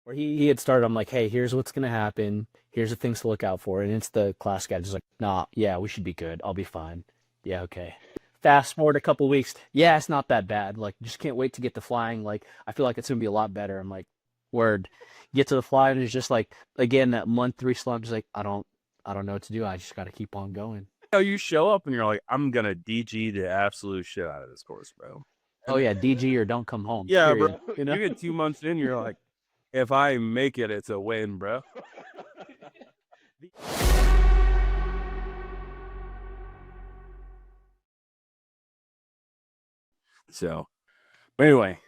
Or he had started, I'm like, hey, here's what's gonna happen. Here's the things to look out for. And it's the class guy just like, nah, yeah, we should be good. I'll be fine. Yeah, okay. Fast forward a couple weeks. Yeah, it's not that bad. Like, just can't wait to get to flying. Like, I feel like it's gonna be a lot better. I'm like, word. Get to the fly and it's just like again that month three slump. Just like I don't know what to do. I just got to keep on going. Know, you show up and you're like, I'm gonna DG the absolute shit out of this course, bro. Oh And yeah, DG or don't come home. yeah, bro. Period. You know. You get 2 months in, you're like, if I make it, it's a win, bro. So, but anyway,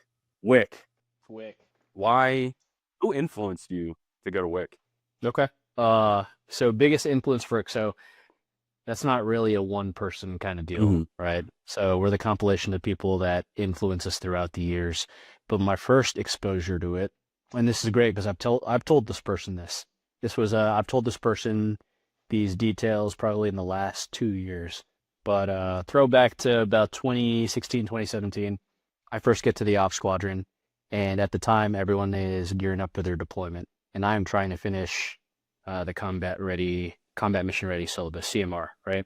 Wick. Quick. Why? Who influenced you to go to Wick? Okay. So biggest influence for so that's not really a one person kind of deal, Mhm. right? So we're the compilation of people that influence us throughout the years. But my first exposure to it, and this is great because I've told this person this. This was I've told this person these details probably in the last 2 years. But throwback to about 2016, 2017, I first get to the ops squadron, and at the time everyone is gearing up for their deployment, and I am trying to finish the combat mission ready syllabus, CMR, right?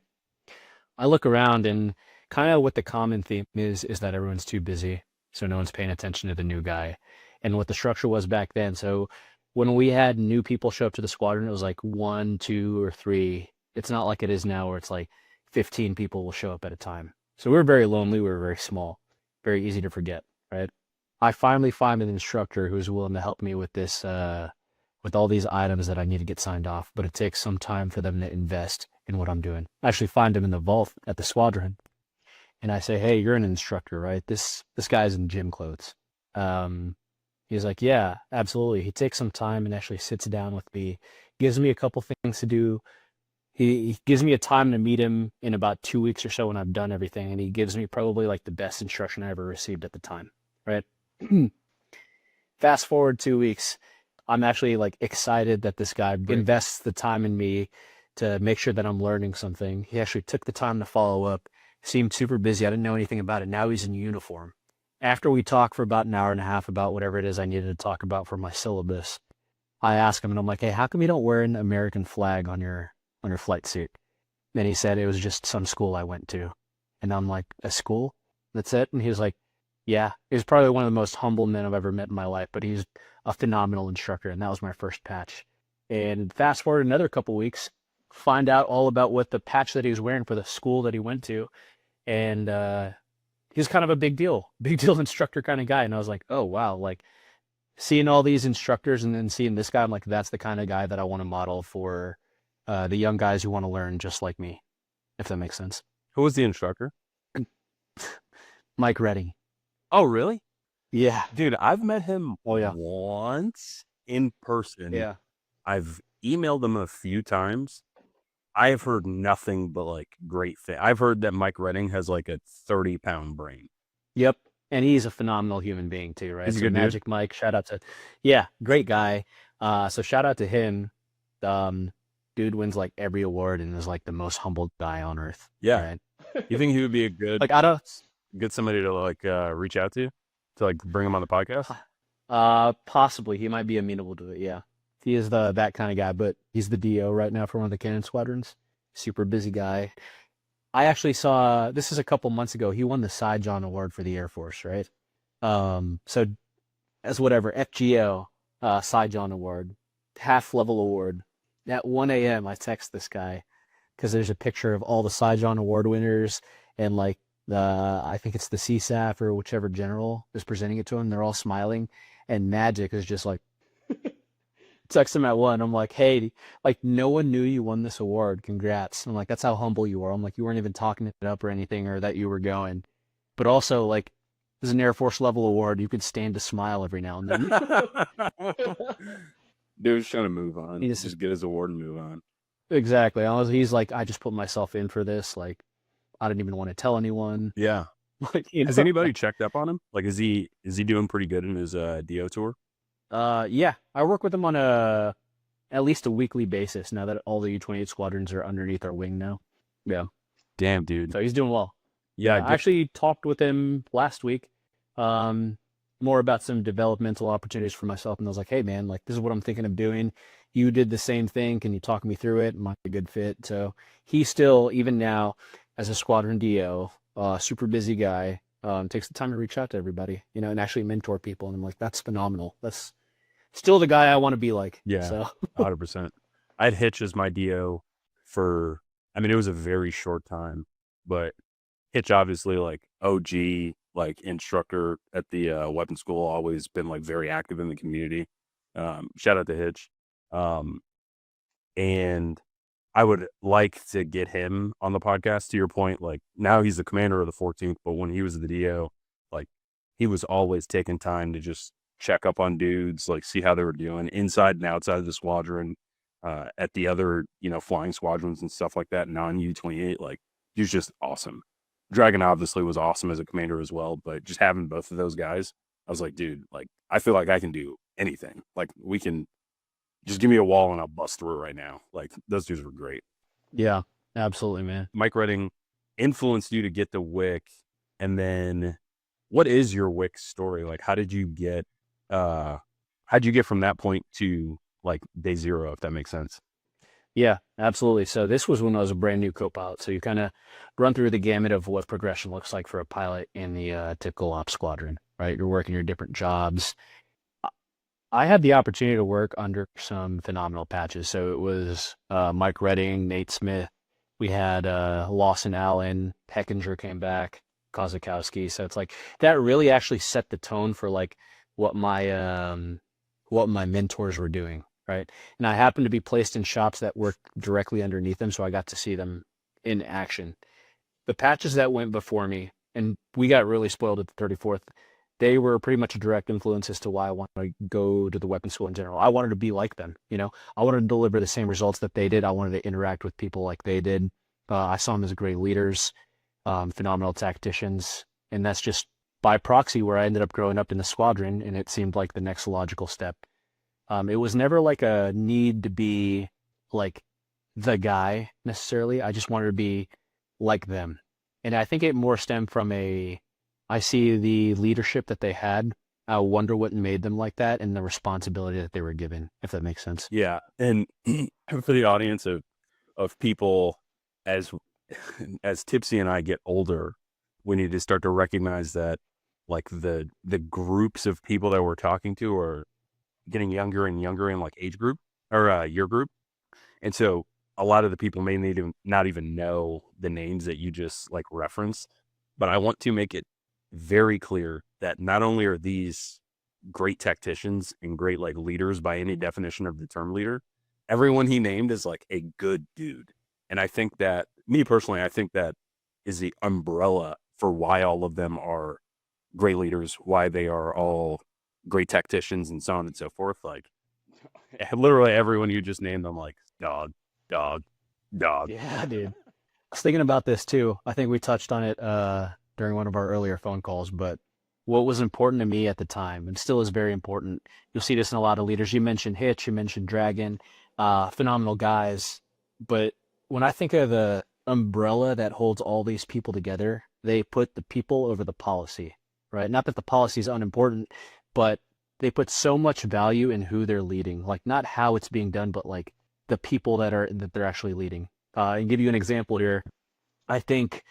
I look around and kind of what the common theme is that everyone's too busy, so no one's paying attention to the new guy. And what the structure was back then, so when we had new people show up to the squadron, it was like one, two, or three. It's not like it is now where it's like 15 people will show up at a time. So we were very lonely, we were very small, very easy to forget, right? I finally find an instructor who's willing to help me with this with all these items that I need to get signed off, but it takes some time for them to invest in what I'm doing. I actually find him in the vault at the squadron, and I say, "Hey, you're an instructor, right? This guy's in gym clothes." He's like, "Yeah, absolutely." He takes some time and actually sits down with me, gives me a couple things to do. He gives me a time to meet him in about 2 weeks or so when I've done everything, and he gives me probably like the best instruction I ever received at the time, right? Fast forward 2 weeks, I'm actually like excited that this guy invests the time in me to make sure that I'm learning something. He actually took the time to follow up. Seemed super busy. I didn't know anything about it. Now he's in uniform. After we talk for about an hour and a half about whatever it is I needed to talk about for my syllabus, I ask him and I'm like, "Hey, how come you don't wear an American flag on your flight suit?" And he said it was just some school I went to. And I'm like, "A school? That's it?" And he was like, "Yeah." He was probably one of the most humble men I've ever met in my life, but he's a phenomenal instructor, and that was my first patch. And fast forward another couple weeks, find out all about what the patch that he was wearing for the school that he went to, and he's kind of a big deal instructor kind of guy. And I was like, oh wow, like seeing all these instructors and then seeing this guy, I'm like, that's the kind of guy that I want to model for the young guys who want to learn just like me, if that makes sense. Who was the instructor? Mike Redding. Oh, really? Yeah. Dude, I've met him Oh yeah. once in person. Yeah. I've emailed him a few times. I have heard nothing but like great thing. I've heard that Mike Redding has like a 30-pound brain. Yep. And he's a phenomenal human being too, right? He's a So good dude. Magic Mike, shout out to, yeah, great guy. So shout out to him. Dude wins like every award and is like the most humble guy on earth. Yeah. Right? You think he would be a good Like I don't, somebody to like reach out to like bring him on the podcast? possibly he might be amenable to it. Yeah, he is that kind of guy. But he's the DO right now for one of the cannon squadrons. Super busy guy. I actually saw this is a couple months ago. He won the Cy John Award for the Air Force, right? So as whatever FGO Cy John Award, half level award. At 1 a.m., I text this guy because there's a picture of all the Cy John Award winners and like I think it's the CSAF or whichever general is presenting it to him. They're all smiling, and Magic is just like text him at 1. I'm like, "Hey, like no one knew you won this award. Congrats." I'm like, "That's how humble you are." I'm like, "You weren't even talking it up or anything, or that you were going." But also, like, this is an Air Force level award. You can stand to smile every now and then. Dude's trying to move on. He Just get his award and move on. exactly. He's like, "I just put myself in for this. Like, I didn't even want to tell anyone." Yeah. Like, Has anybody checked up on him? Like, is he doing pretty good in his DO tour? Yeah, I work with him on at least a weekly basis now that all the U-28 squadrons are underneath our wing now. Yeah, Damn, dude. so he's doing well. Yeah, I actually talked with him last week. Um, more about some developmental opportunities for myself. And I was like, hey, man, like, this is what I'm thinking of doing. You did the same thing. Can you talk me through it? Might be a good fit. So he still, even now, as a squadron DO, super busy guy, takes the time to reach out to everybody, and actually mentor people. And I'm like, that's phenomenal. That's still the guy I want to be like. Yeah, So 100%. I had Hitch as my DO for, I mean, it was a very short time, but Hitch obviously like OG, like instructor at the weapon school, always been like very active in the community. Shout out to Hitch. Um, and I would like to get him on the podcast. To your point, like now he's the commander of the 14th, but when he was the DO, like he was always taking time to just check up on dudes, like see how they were doing inside and outside of the squadron, at the other, flying squadrons and stuff like that, non U-28. Like he was just awesome. Dragon obviously was awesome as a commander as well, but just having both of those guys, I was like, dude, like I feel like I can do anything. Like we can just give me a wall and I'll bust through it right now. Like those dudes were great. yeah, absolutely, man. Mike Redding influenced you to get the WIC, and then what is your WIC story? Like how'd you get from that point to like day zero, if that makes sense? Yeah, absolutely. So this was when I was a brand new co-pilot. So you kind of run through the gamut of what progression looks like for a pilot in the typical ops squadron, right? You're working your different jobs. I had the opportunity to work under some phenomenal patches. So it was Mike Redding, Nate Smith. We had Lawson Allen, Heckinger came back, Kozakowski. So it's like that really actually set the tone for like what my what my mentors were doing, right? And I happened to be placed in shops that worked directly underneath them, so I got to see them in action. The patches that went before me, and we got really spoiled at the 34th, they were pretty much a direct influence as to why I wanted to go to the weapons school in general. I wanted to be like them, I wanted to deliver the same results that they did. I wanted to interact with people like they did. I saw them as great leaders, phenomenal tacticians, and that's just by proxy where I ended up growing up in the squadron, and it seemed like the next logical step. It was never like a need to be like the guy necessarily. I just wanted to be like them. And I think it more stemmed from I see the leadership that they had. I wonder what made them like that and the responsibility that they were given, if that makes sense. Yeah. And for the audience of people, as Tipsy and I get older, we need to start to recognize that like the groups of people that we're talking to are getting younger and younger in like age group or year group. And so a lot of the people may need to not even know the names that you just like referenced, but I want to make it very clear that not only are these great tacticians and great like leaders by any definition of the term leader, everyone he named is like a good dude. And I think that, me personally, I think that is the umbrella for why all of them are great leaders, why they are all great tacticians and so on and so forth. Like literally everyone you just named, I'm like, dog, dog, dog. Yeah, dude. I was thinking about this too. I think we touched on it during one of our earlier phone calls, but what was important to me at the time and still is very important. You'll see this in a lot of leaders. You mentioned Hitch, you mentioned Dragon, phenomenal guys. But when I think of the umbrella that holds all these people together, they put the people over the policy, right? Not that the policy is unimportant, but they put so much value in who they're leading, like not how it's being done, but like the people that they're actually leading. And give you an example here. I think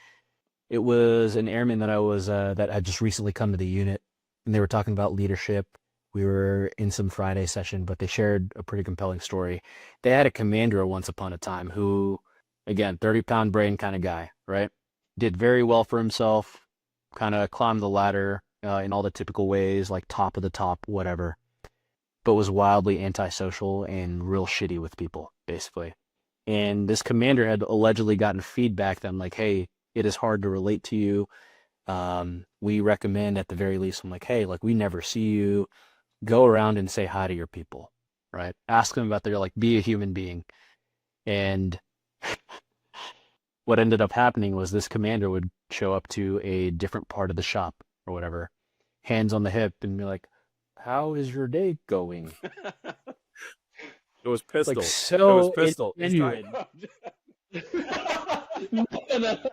it was an airman that had just recently come to the unit, and they were talking about leadership. We were in some Friday session, but they shared a pretty compelling story. They had a commander once upon a time who, again, 30-pound brain kind of guy, right? Did very well for himself, kind of climbed the ladder in all the typical ways, like top of the top, whatever, but was wildly antisocial and real shitty with people, basically. And this commander had allegedly gotten feedback that I'm like, hey, it is hard to relate to you. We recommend at the very least, I'm like, hey, like we never see you. Go around and say hi to your people, right? Ask them about their, like, be a human being. And what ended up happening was this commander would show up to a different part of the shop or whatever, hands on the hip, and be like, how is your day going? It was It's like pistol. It was so pistol. It's ingenuine. tied.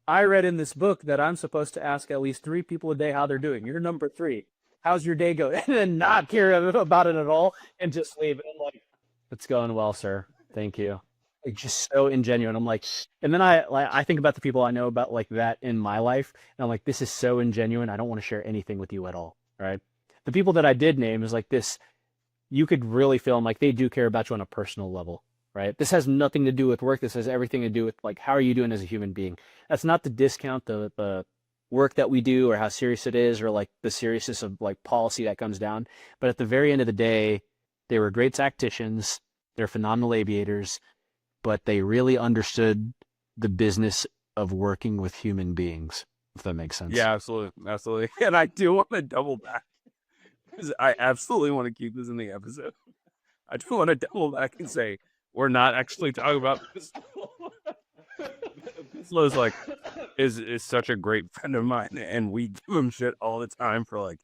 I read in this book that I'm supposed to ask at least 3 people a day how they're doing. You're number 3. How's your day going? And then not care about it at all and just leave it. I'm like, it's going well, sir. Thank you. Like just so ingenuine. I'm like, and then I think about the people I know about like that in my life, and I'm like, this is so ingenuine. I don't want to share anything with you at all. Right? The people that I did name is like this. You could really feel them like they do care about you on a personal level, right? This has nothing to do with work. This has everything to do with like how are you doing as a human being. That's not to discount the work that we do or how serious it is or like the seriousness of like policy that comes down. But at the very end of the day, they were great tacticians. They're phenomenal aviators, but they really understood the business of working with human beings, if that makes sense. Yeah, absolutely. Absolutely. And I do want to double back because I absolutely want to keep this in the episode. I do want to double back and say, we're not actually talking about this. Pislow's like, is such a great friend of mine, and we give him shit all the time for like,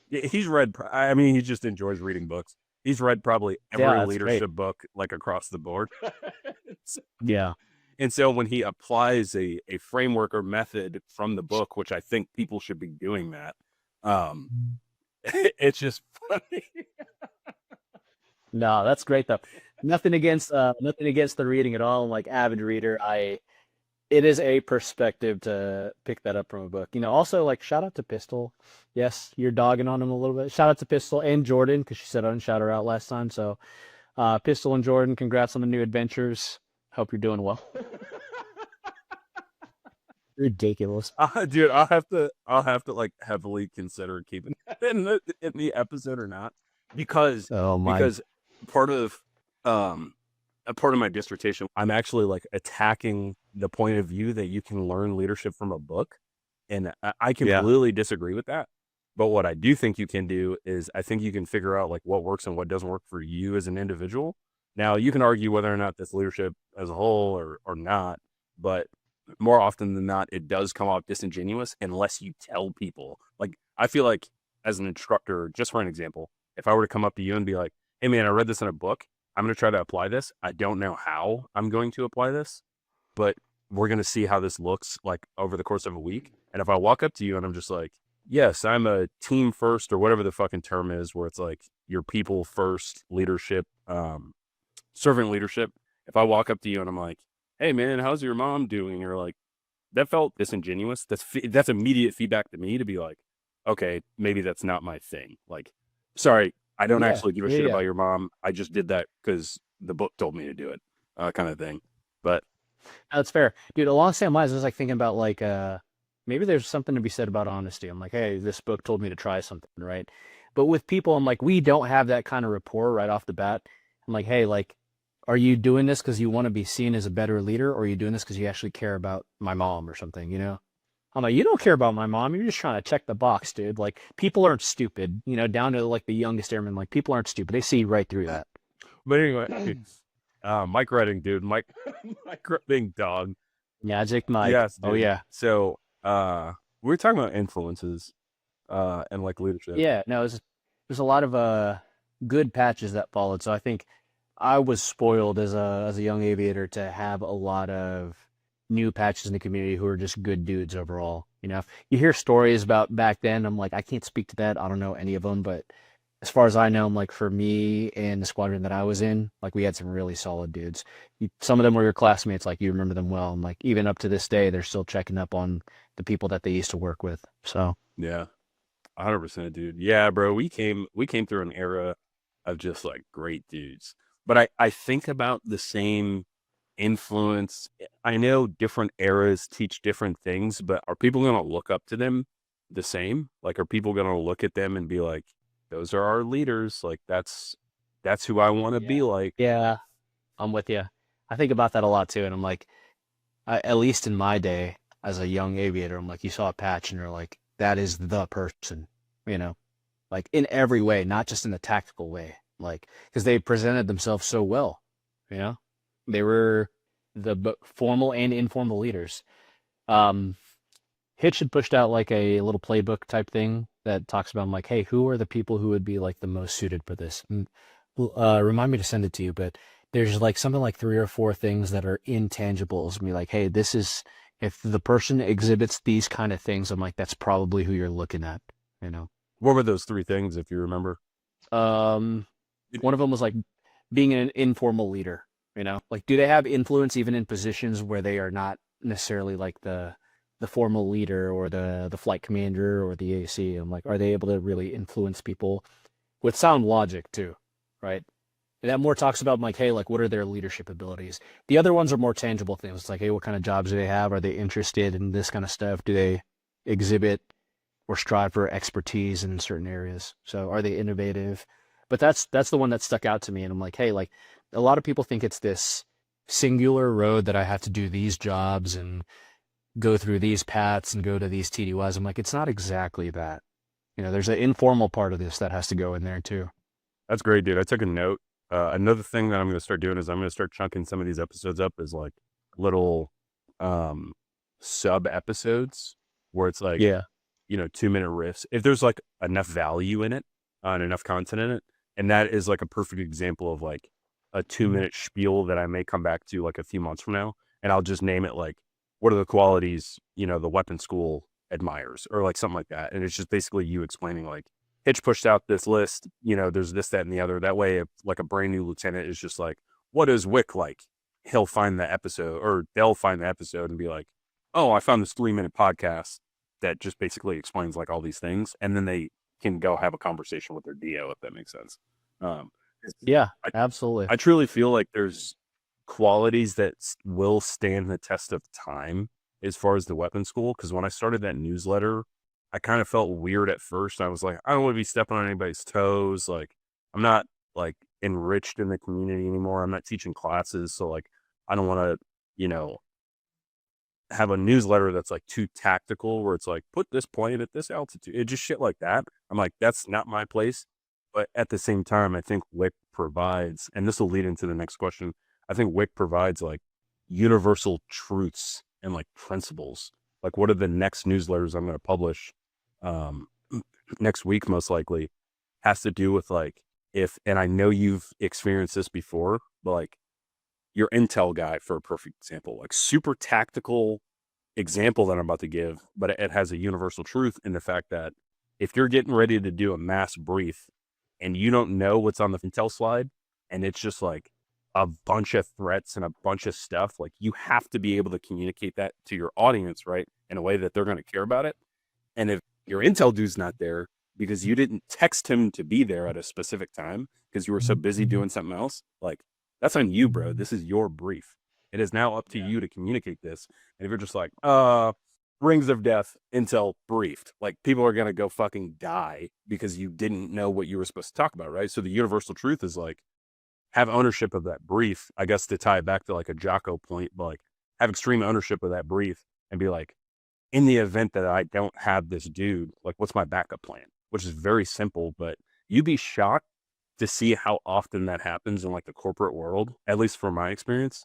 he's read, I mean, he just enjoys reading books. He's read probably every leadership book like across the board. Yeah. And so when he applies a framework or method from the book, which I think people should be doing that, it's just funny. No, that's great though. Nothing against the reading at all. I'm like avid reader. It is a perspective to pick that up from a book. You know, also like shout out to Pistol. Yes, you're dogging on him a little bit. Shout out to Pistol and Jordan because she said I didn't shout her out last time. So, Pistol and Jordan, congrats on the new adventures. Hope you're doing well. Ridiculous, Dude. I'll have to like heavily consider keeping that in the episode or not because part of a part of my dissertation, I'm actually like attacking the point of view that you can learn leadership from a book. And I completely disagree with that. But what I do think you can do is I think you can figure out like what works and what doesn't work for you as an individual. Now you can argue whether or not that's leadership as a whole or not, but more often than not, it does come off disingenuous unless you tell people. Like, I feel like as an instructor, just for an example, if I were to come up to you and be like, hey man, I read this in a book. I'm going to try to apply this. I don't know how I'm going to apply this, but we're going to see how this looks like over the course of a week. And if I walk up to you and I'm just like, yes, I'm a team first or whatever the fucking term is, where it's like your people first leadership, servant leadership. If I walk up to you and I'm like, hey man, how's your mom doing? You're like, that felt disingenuous. That's immediate feedback to me to be like, okay, maybe that's not my thing. Like, sorry, I don't actually give a shit about your mom. I just did that because the book told me to do it, kind of thing. But that's fair, dude. Along the same lines, I was like thinking about like maybe there's something to be said about honesty. I'm like, hey, this book told me to try something, right? But with people, I'm like, we don't have that kind of rapport right off the bat. I'm like, hey, like, are you doing this because you want to be seen as a better leader, or are you doing this because you actually care about my mom or something? You know? I'm like, you don't care about my mom. You're just trying to check the box, dude. Like, people aren't stupid, you know, down to like the youngest airman. Like, people aren't stupid. They see right through that. But anyway, Mike Redding, dude. Mike Redding, dog. Magic Mike. Yes, dude. Oh, yeah. So we were talking about influences and like leadership. Yeah, no, there's a lot of good patches that followed. So I think I was spoiled as a young aviator to have a lot of new patches in the community who are just good dudes overall. You know, you hear stories about back then. I'm like, I can't speak to that. I don't know any of them, but as far as I know, I'm like, for me and the squadron that I was in, like, we had some really solid dudes. Some of them were your classmates, like, you remember them well. And like, even up to this day, they're still checking up on the people that they used to work with. So yeah, 100%, dude. Yeah, bro. We came through an era of just like great dudes. But I think about the same influence. I know different eras teach different things, but are people going to look up to them the same? Like, are people going to look at them and be like, those are our leaders? Like, that's who I want to be like. Yeah, I'm with you. I think about that a lot too. And I'm like, at least in my day as a young aviator, I'm like, you saw a patch and you're like, that is the person, you know, like in every way, not just in the tactical way. Like, because they presented themselves so well, you know, they were the formal and informal leaders. Hitch had pushed out like a little playbook type thing that talks about, I'm like, hey, who are the people who would be like the most suited for this? And, remind me to send it to you, but there's like something like 3 or 4 things that are intangibles. And be like, hey, this is If the person exhibits these kind of things, I'm like, that's probably who you're looking at, you know. What were those three things, if you remember? Um, One of them was like being an informal leader, you know, like do they have influence even in positions where they are not necessarily like the formal leader or the flight commander or the AC? I'm like, are they able to really influence people with sound logic too, right? And that more talks about like, hey, like what are their leadership abilities? The other ones are more tangible things. It's like, hey, what kind of jobs do they have? Are they interested in this kind of stuff? Do they exhibit or strive for expertise in certain areas? So are they innovative? But that's the one that stuck out to me, and I'm like, hey, like a lot of people think it's this singular road that I have to do these jobs and go through these paths and go to these TDYs. I'm like, it's not exactly that. You know, there's an informal part of this that has to go in there too. That's great, dude. I took a note. Another thing that I'm going to start doing is I'm going to start chunking some of these episodes up as like little um, sub episodes where it's like, Yeah. 2-minute riffs. If there's like enough value in it and enough content in it, and that is like a perfect example of like a 2-minute spiel that I may come back to like a few months from now, and I'll just name it like, what are the qualities, the weapon school admires, or like something like that. And it's just basically you explaining like, Hitch pushed out this list, there's this, that, and the other. That way, if like a brand new lieutenant is just like, what is Wick like? He'll find the episode, or they'll find the episode and be like, oh, I found this 3-minute podcast that just basically explains like all these things. And then they can go have a conversation with their DO, if that makes sense. Um, Yeah, I, absolutely. I truly feel like there's qualities that will stand the test of time as far as the weapon school. Because when I started that newsletter, I kind of felt weird at first. I was like, I don't want to be stepping on anybody's toes. Like, I'm not like enriched in the community anymore. I'm not teaching classes. So like, I don't want to, have a newsletter that's like too tactical where it's like, put this plane at this altitude. It just shit like that. I'm like, that's not my place. But at the same time, I think WIC provides, and this will lead into the next question. I think WIC provides like universal truths and like principles. Like, what are the next newsletters I'm going to publish next week, most likely, has to do with like, and I know you've experienced this before, but like your Intel guy, for a perfect example, like super tactical example that I'm about to give, but it has a universal truth in the fact that if you're getting ready to do a mass brief and you don't know what's on the Intel slide, and it's just like a bunch of threats and a bunch of stuff, like you have to be able to communicate that to your audience, right, in a way that they're going to care about it. And if your Intel dude's not there because you didn't text him to be there at a specific time because you were so busy doing something else, like that's on you, bro. This is your brief. It is now up to you to communicate this. And if you're just like, Rings of Death, Intel briefed, like people are going to go fucking die because you didn't know what you were supposed to talk about, right? So the universal truth is like, have ownership of that brief. I guess to tie it back to like a Jocko point, but like have extreme ownership of that brief and be like, in the event that I don't have this dude, like what's my backup plan? Which is very simple, but you'd be shocked to see how often that happens in like the corporate world, at least from my experience,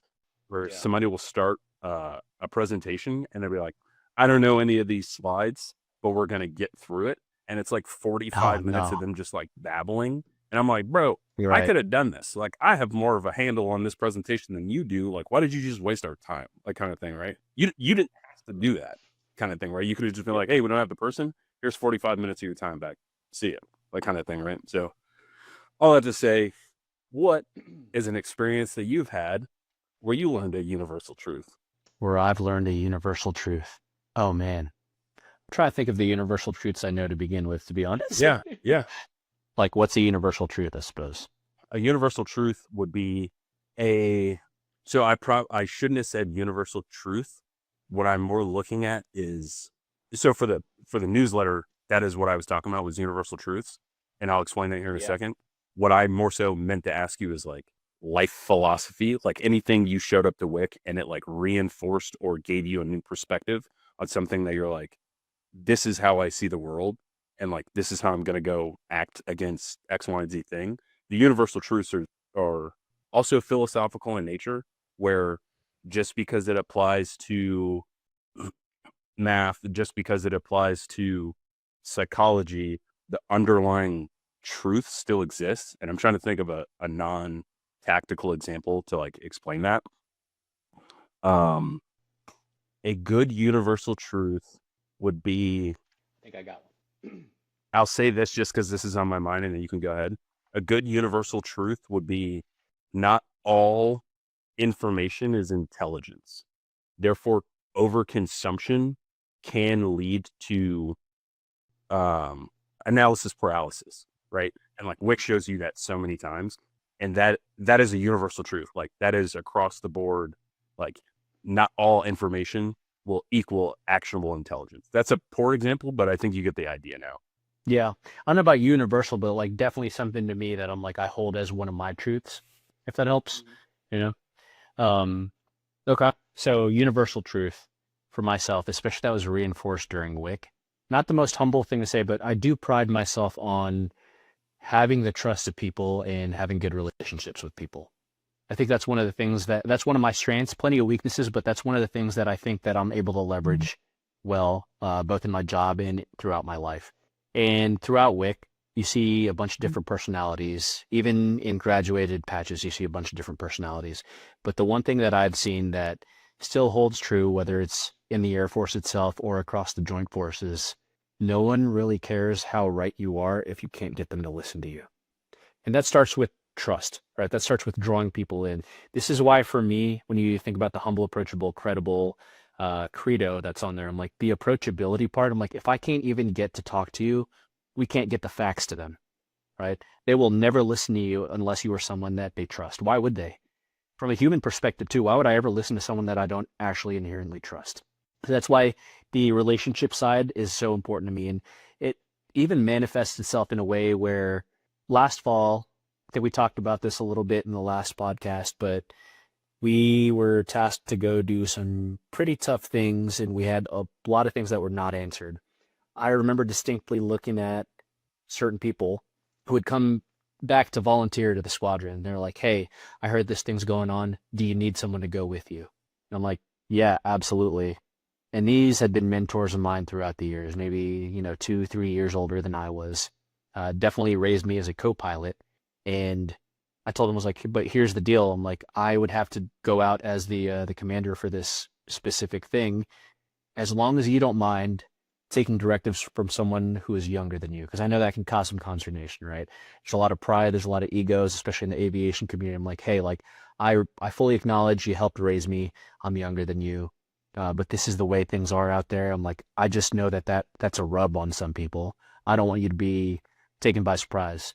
where somebody will start a presentation and they'll be like, I don't know any of these slides, but we're going to get through it. And it's like 45 minutes of them just like babbling. And I'm like, bro, You're I right. could have done this. Like, I have more of a handle on this presentation than you do. Like, why did you just waste our time? Like, kind of thing, right? You didn't have to do that kind of thing, right? You could have just been like, hey, we don't have the person. Here's 45 minutes of your time back. See ya. Like, kind of thing, right? So, all that to say, what is an experience that you've had where you learned a universal truth? Where I've learned a universal truth. Oh man. I'm trying to think of the universal truths I know to begin with, to be honest. Yeah, yeah. Like what's a universal truth, I suppose? A universal truth would be so I shouldn't have said universal truth. What I'm more looking at is, so for the newsletter, that is what I was talking about, was universal truths. And I'll explain that here in a second. What I more so meant to ask you is like life philosophy, like anything you showed up to WIC and it like reinforced or gave you a new perspective on something that you're like, this is how I see the world. And like, this is how I'm going to go act against X, Y, and Z thing. The universal truths are also philosophical in nature, where just because it applies to math, just because it applies to psychology, the underlying truth still exists. And I'm trying to think of a non-tactical example to like explain that. A good universal truth would be, I think I got one. I'll say this just because this is on my mind and then you can go ahead. A good universal truth would be not all information is intelligence. Therefore, overconsumption can lead to analysis paralysis, right? And like Wick shows you that so many times. And that is a universal truth. Like that is across the board. Like not all information will equal actionable intelligence. That's a poor example, but I think you get the idea now. Yeah. I don't know about universal, but like definitely something to me that I'm like, I hold as one of my truths, if that helps, you know? Okay. So universal truth for myself, especially that was reinforced during WIC. Not the most humble thing to say, but I do pride myself on having the trust of people and having good relationships with people. I think that's one of the things that's one of my strengths, plenty of weaknesses, but that's one of the things that I think that I'm able to leverage well, both in my job and throughout my life. And throughout WIC, you see a bunch of different personalities. Even in graduated patches, you see a bunch of different personalities. But the one thing that I've seen that still holds true, whether it's in the Air Force itself or across the joint forces, no one really cares how right you are if you can't get them to listen to you. And that starts with trust, right? That starts with drawing people in. This is why, for me, when you think about the humble, approachable, credible credo that's on there, I'm like, the approachability part, I'm like, if I can't even get to talk to you, we can't get the facts to them, right? They will never listen to you unless you are someone that they trust. Why would they? From a human perspective, too, why would I ever listen to someone that I don't actually inherently trust? So that's why the relationship side is so important to me. And it even manifests itself in a way where last fall, I think we talked about this a little bit in the last podcast, but we were tasked to go do some pretty tough things, and we had a lot of things that were not answered. I remember distinctly looking at certain people who had come back to volunteer to the squadron. They're like, hey, I heard this thing's going on. Do you need someone to go with you? And I'm like, yeah, absolutely. And these had been mentors of mine throughout the years, maybe, 2, 3 years older than I was. Definitely raised me as a co-pilot. And I told him, I was like, but here's the deal. I'm like, I would have to go out as the commander for this specific thing, as long as you don't mind taking directives from someone who is younger than you, because I know that can cause some consternation, right? There's a lot of pride, there's a lot of egos, especially in the aviation community. I'm like, hey, like I fully acknowledge you helped raise me. I'm younger than you, but this is the way things are out there. I'm like, I just know that's a rub on some people. I don't want you to be taken by surprise.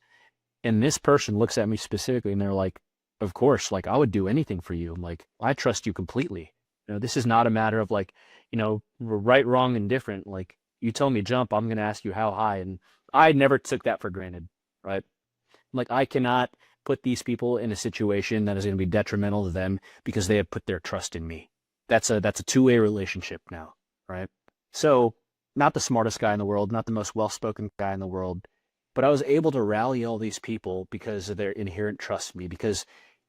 And this person looks at me specifically and they're like, of course, like I would do anything for you. I'm like, I trust you completely. This is not a matter of like, right, wrong, and different. Like you tell me jump, I'm going to ask you how high. And I never took that for granted, right? Like I cannot put these people in a situation that is going to be detrimental to them because they have put their trust in me. That's a two-way relationship now, right? So not the smartest guy in the world, not the most well-spoken guy in the world, but I was able to rally all these people because of their inherent trust in me. Because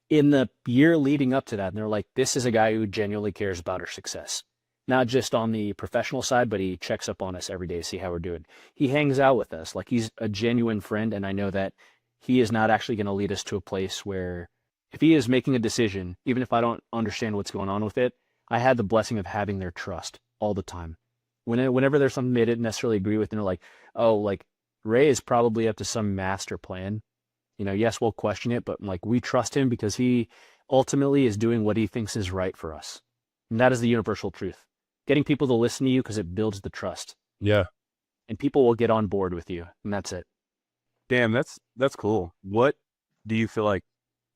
in the year leading up to that, and they're like, this is a guy who genuinely cares about our success. Not just on the professional side, but he checks up on us every day to see how we're doing. He hangs out with us. Like he's a genuine friend, and I know that he is not actually going to lead us to a place where if he is making a decision, even if I don't understand what's going on with it, I had the blessing of having their trust all the time. Whenever there's something they didn't necessarily agree with, and they're like, oh, like Ray is probably up to some master plan. Yes, we'll question it, but like we trust him because he ultimately is doing what he thinks is right for us. And that is the universal truth. Getting people to listen to you because it builds the trust. Yeah. And people will get on board with you. And that's it. Damn, that's cool. What do you feel like,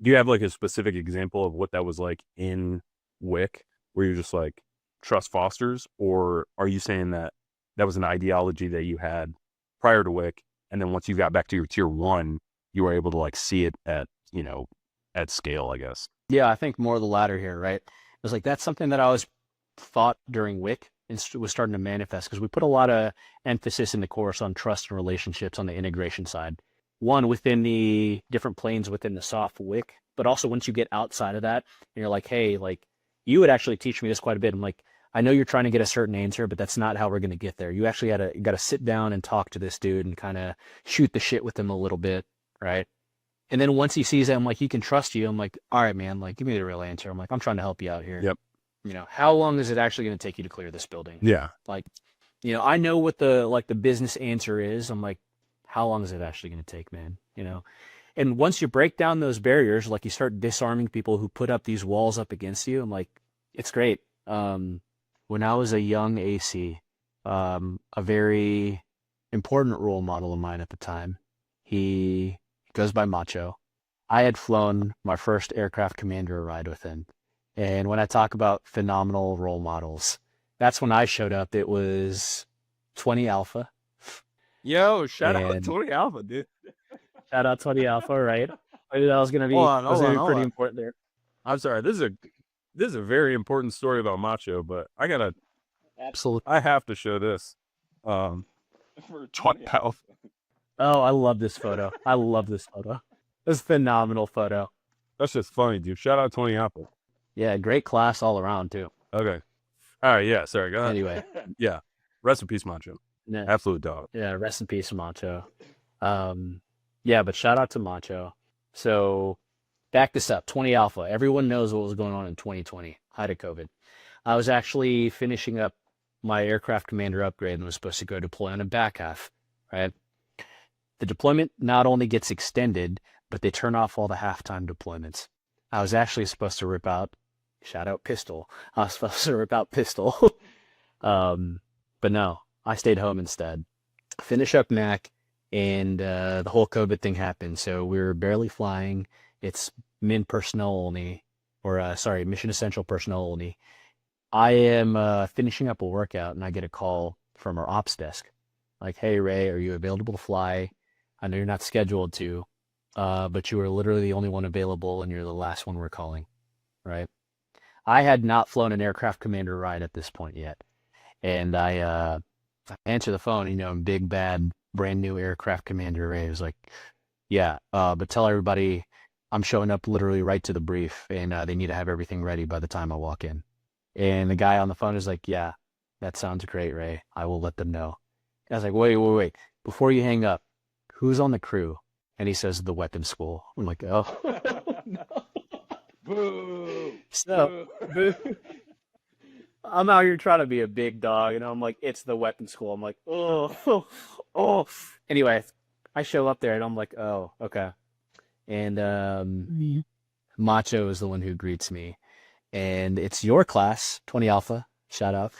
do you have like a specific example of what that was like in WIC where you're just like trust fosters, or are you saying that was an ideology that you had prior to WIC, and then once you got back to your tier 1, you were able to like see it at scale, I guess? Yeah, I think more of the latter here, right? It was like that's something that I always thought during WIC and was starting to manifest because we put a lot of emphasis in the course on trust and relationships on the integration side. One, within the different planes within the soft WIC, but also once you get outside of that, and you're like, hey, like you would actually teach me this quite a bit. I'm like, I know you're trying to get a certain answer, but that's not how we're going to get there. You actually got to sit down and talk to this dude and kind of shoot the shit with him a little bit, right? And then once he sees that, I'm like, he can trust you. I'm like, all right, man, like give me the real answer. I'm like, I'm trying to help you out here. Yep. how long is it actually going to take you to clear this building? Yeah. Like, I know what the business answer is. I'm like, how long is it actually going to take, man? And once you break down those barriers, like you start disarming people who put up these walls up against you, I'm like, it's great. When I was a young AC, a very important role model of mine at the time, he goes by Macho. I had flown my first aircraft commander ride with him. And when I talk about phenomenal role models, that's when I showed up. It was 20 Alpha. Yo, shout out And 20 Alpha, dude. shout out 20 Alpha, right? I knew that was gonna Hold be on, was hold gonna on, be hold pretty on. important there. I'm sorry. This is a very important story about Macho, but Absolutely. I have to show this. For 20 Alpha. Oh, I love this photo. I love this photo. This phenomenal photo. That's just funny, dude. Shout out 20 Alpha. Yeah, great class all around too. Okay. All right. Yeah. Sorry. Go ahead. Anyway, Yeah. Rest in peace, Macho. yeah, Absolute dog. yeah, rest in peace, Macho. Yeah, but shout out to Macho. So back this up, 20 Alpha. Everyone knows what was going on in 2020, height of COVID. I was actually finishing up my aircraft commander upgrade and was supposed to go deploy on a back half, right? The deployment not only gets extended, but they turn off all the halftime deployments. I was actually supposed to rip out, shout out Pistol. I was supposed to rip out Pistol. But no, I stayed home instead. Finish up Mac, and the whole COVID thing happened. So we were barely flying. It's min personnel only, or sorry, mission essential personnel only. I am finishing up a workout, and I get a call from our ops desk. Like, hey, Ray, are you available to fly? I know you're not scheduled to, but you are literally the only one available, and you're the last one we're calling, right? I had not flown an aircraft commander ride at this point yet. And I answer the phone, big, bad, brand new aircraft commander Ray was like, yeah, but tell everybody I'm showing up literally right to the brief, and they need to have everything ready by the time I walk in. And the guy on the phone is like, yeah, that sounds great, Ray. I will let them know. And I was like, wait. Before you hang up, who's on the crew? And he says, the weapons school. I'm like, oh. No. Boo. So, boo. I'm out here trying to be a big dog, and I'm like, it's the weapons school. I'm like, oh. Anyway, I show up there, and I'm like, oh, okay. And Macho is the one who greets me. And it's your class, 20 Alpha, shout out.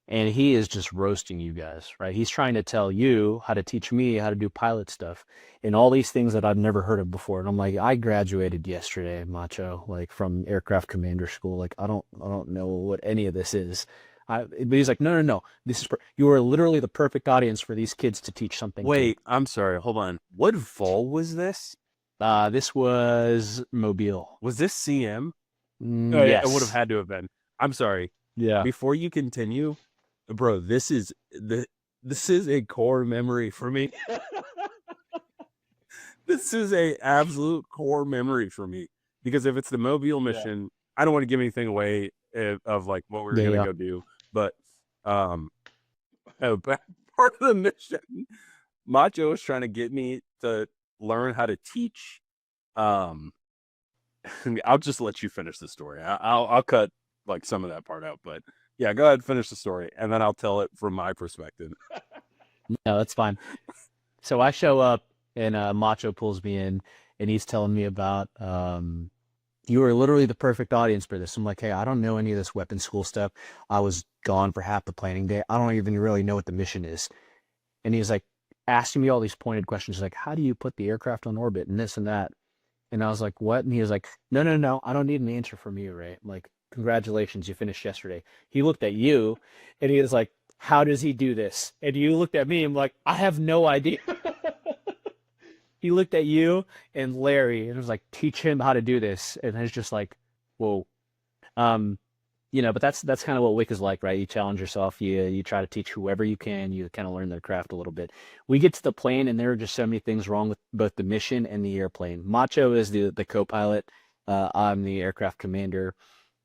And he is just roasting you guys, right? He's trying to tell you how to teach me how to do pilot stuff and all these things that I've never heard of before. And I'm like, I graduated yesterday, Macho, like from aircraft commander school. Like, I don't know what any of this is. But he's like, no. You are literally the perfect audience for these kids to teach something. Wait, I'm sorry. Hold on. What vol was this? This was Mobile. Was this CM? Yes. Oh, yeah, it would have had to have been. I'm sorry. Yeah. Before you continue, bro, this is a core memory for me. This is a absolute core memory for me, because if it's the Mobile mission, I don't want to give anything away of like what we're gonna go do, but part of the mission, Macho was trying to get me to learn how to teach. I'll just let you finish the story. I'll cut like some of that part out, but yeah, go ahead, finish the story, and then I'll tell it from my perspective. No, that's fine. So I show up, and Macho pulls me in, and he's telling me about you are literally the perfect audience for this. I'm like, hey, I don't know any of this weapons school stuff. I was gone for half the planning day. I don't even really know what the mission is. And he's like asking me all these pointed questions, like, how do you put the aircraft on orbit and this and that? And I was like, what? And he was like, no, I don't need an answer from you, Ray. I'm like, congratulations, you finished yesterday. He looked at you, and he was like, how does he do this? And you looked at me, and I'm like, I have no idea. He looked at you and Larry, and was like, teach him how to do this. And it's just like, whoa. But that's kind of what WIC is like, right? You challenge yourself, you try to teach whoever you can, you kind of learn their craft a little bit. We get to the plane, and there are just so many things wrong with both the mission and the airplane. Macho is the co-pilot. I'm the aircraft commander,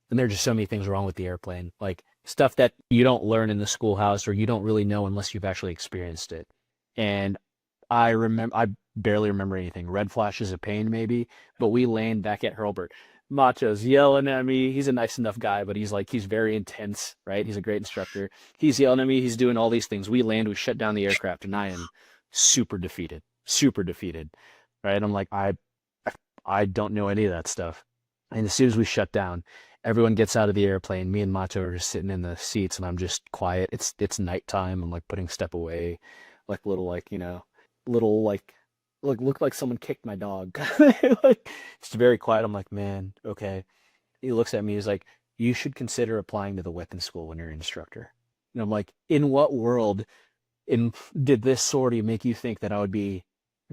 and there are just so many things wrong with the airplane, like stuff that you don't learn in the schoolhouse, or you don't really know unless you've actually experienced it. And I barely remember anything. Red flash is a pain, maybe, but we land back at Hurlburt. Macho's yelling at me. He's a nice enough guy, but he's very intense, right? He's a great instructor. He's yelling at me. He's doing all these things. We land, we shut down the aircraft, and I am super defeated, right? I'm like, I don't know any of that stuff. And as soon as we shut down, everyone gets out of the airplane. Me and Macho are just sitting in the seats, and I'm just quiet. It's nighttime. I'm like putting step away, like little little look like someone kicked my dog. Like it's very quiet. I'm like, man, okay. He looks at me. He's like, you should consider applying to the weapons school when you're an instructor. And I'm like, in what world did this sortie make you think that I would be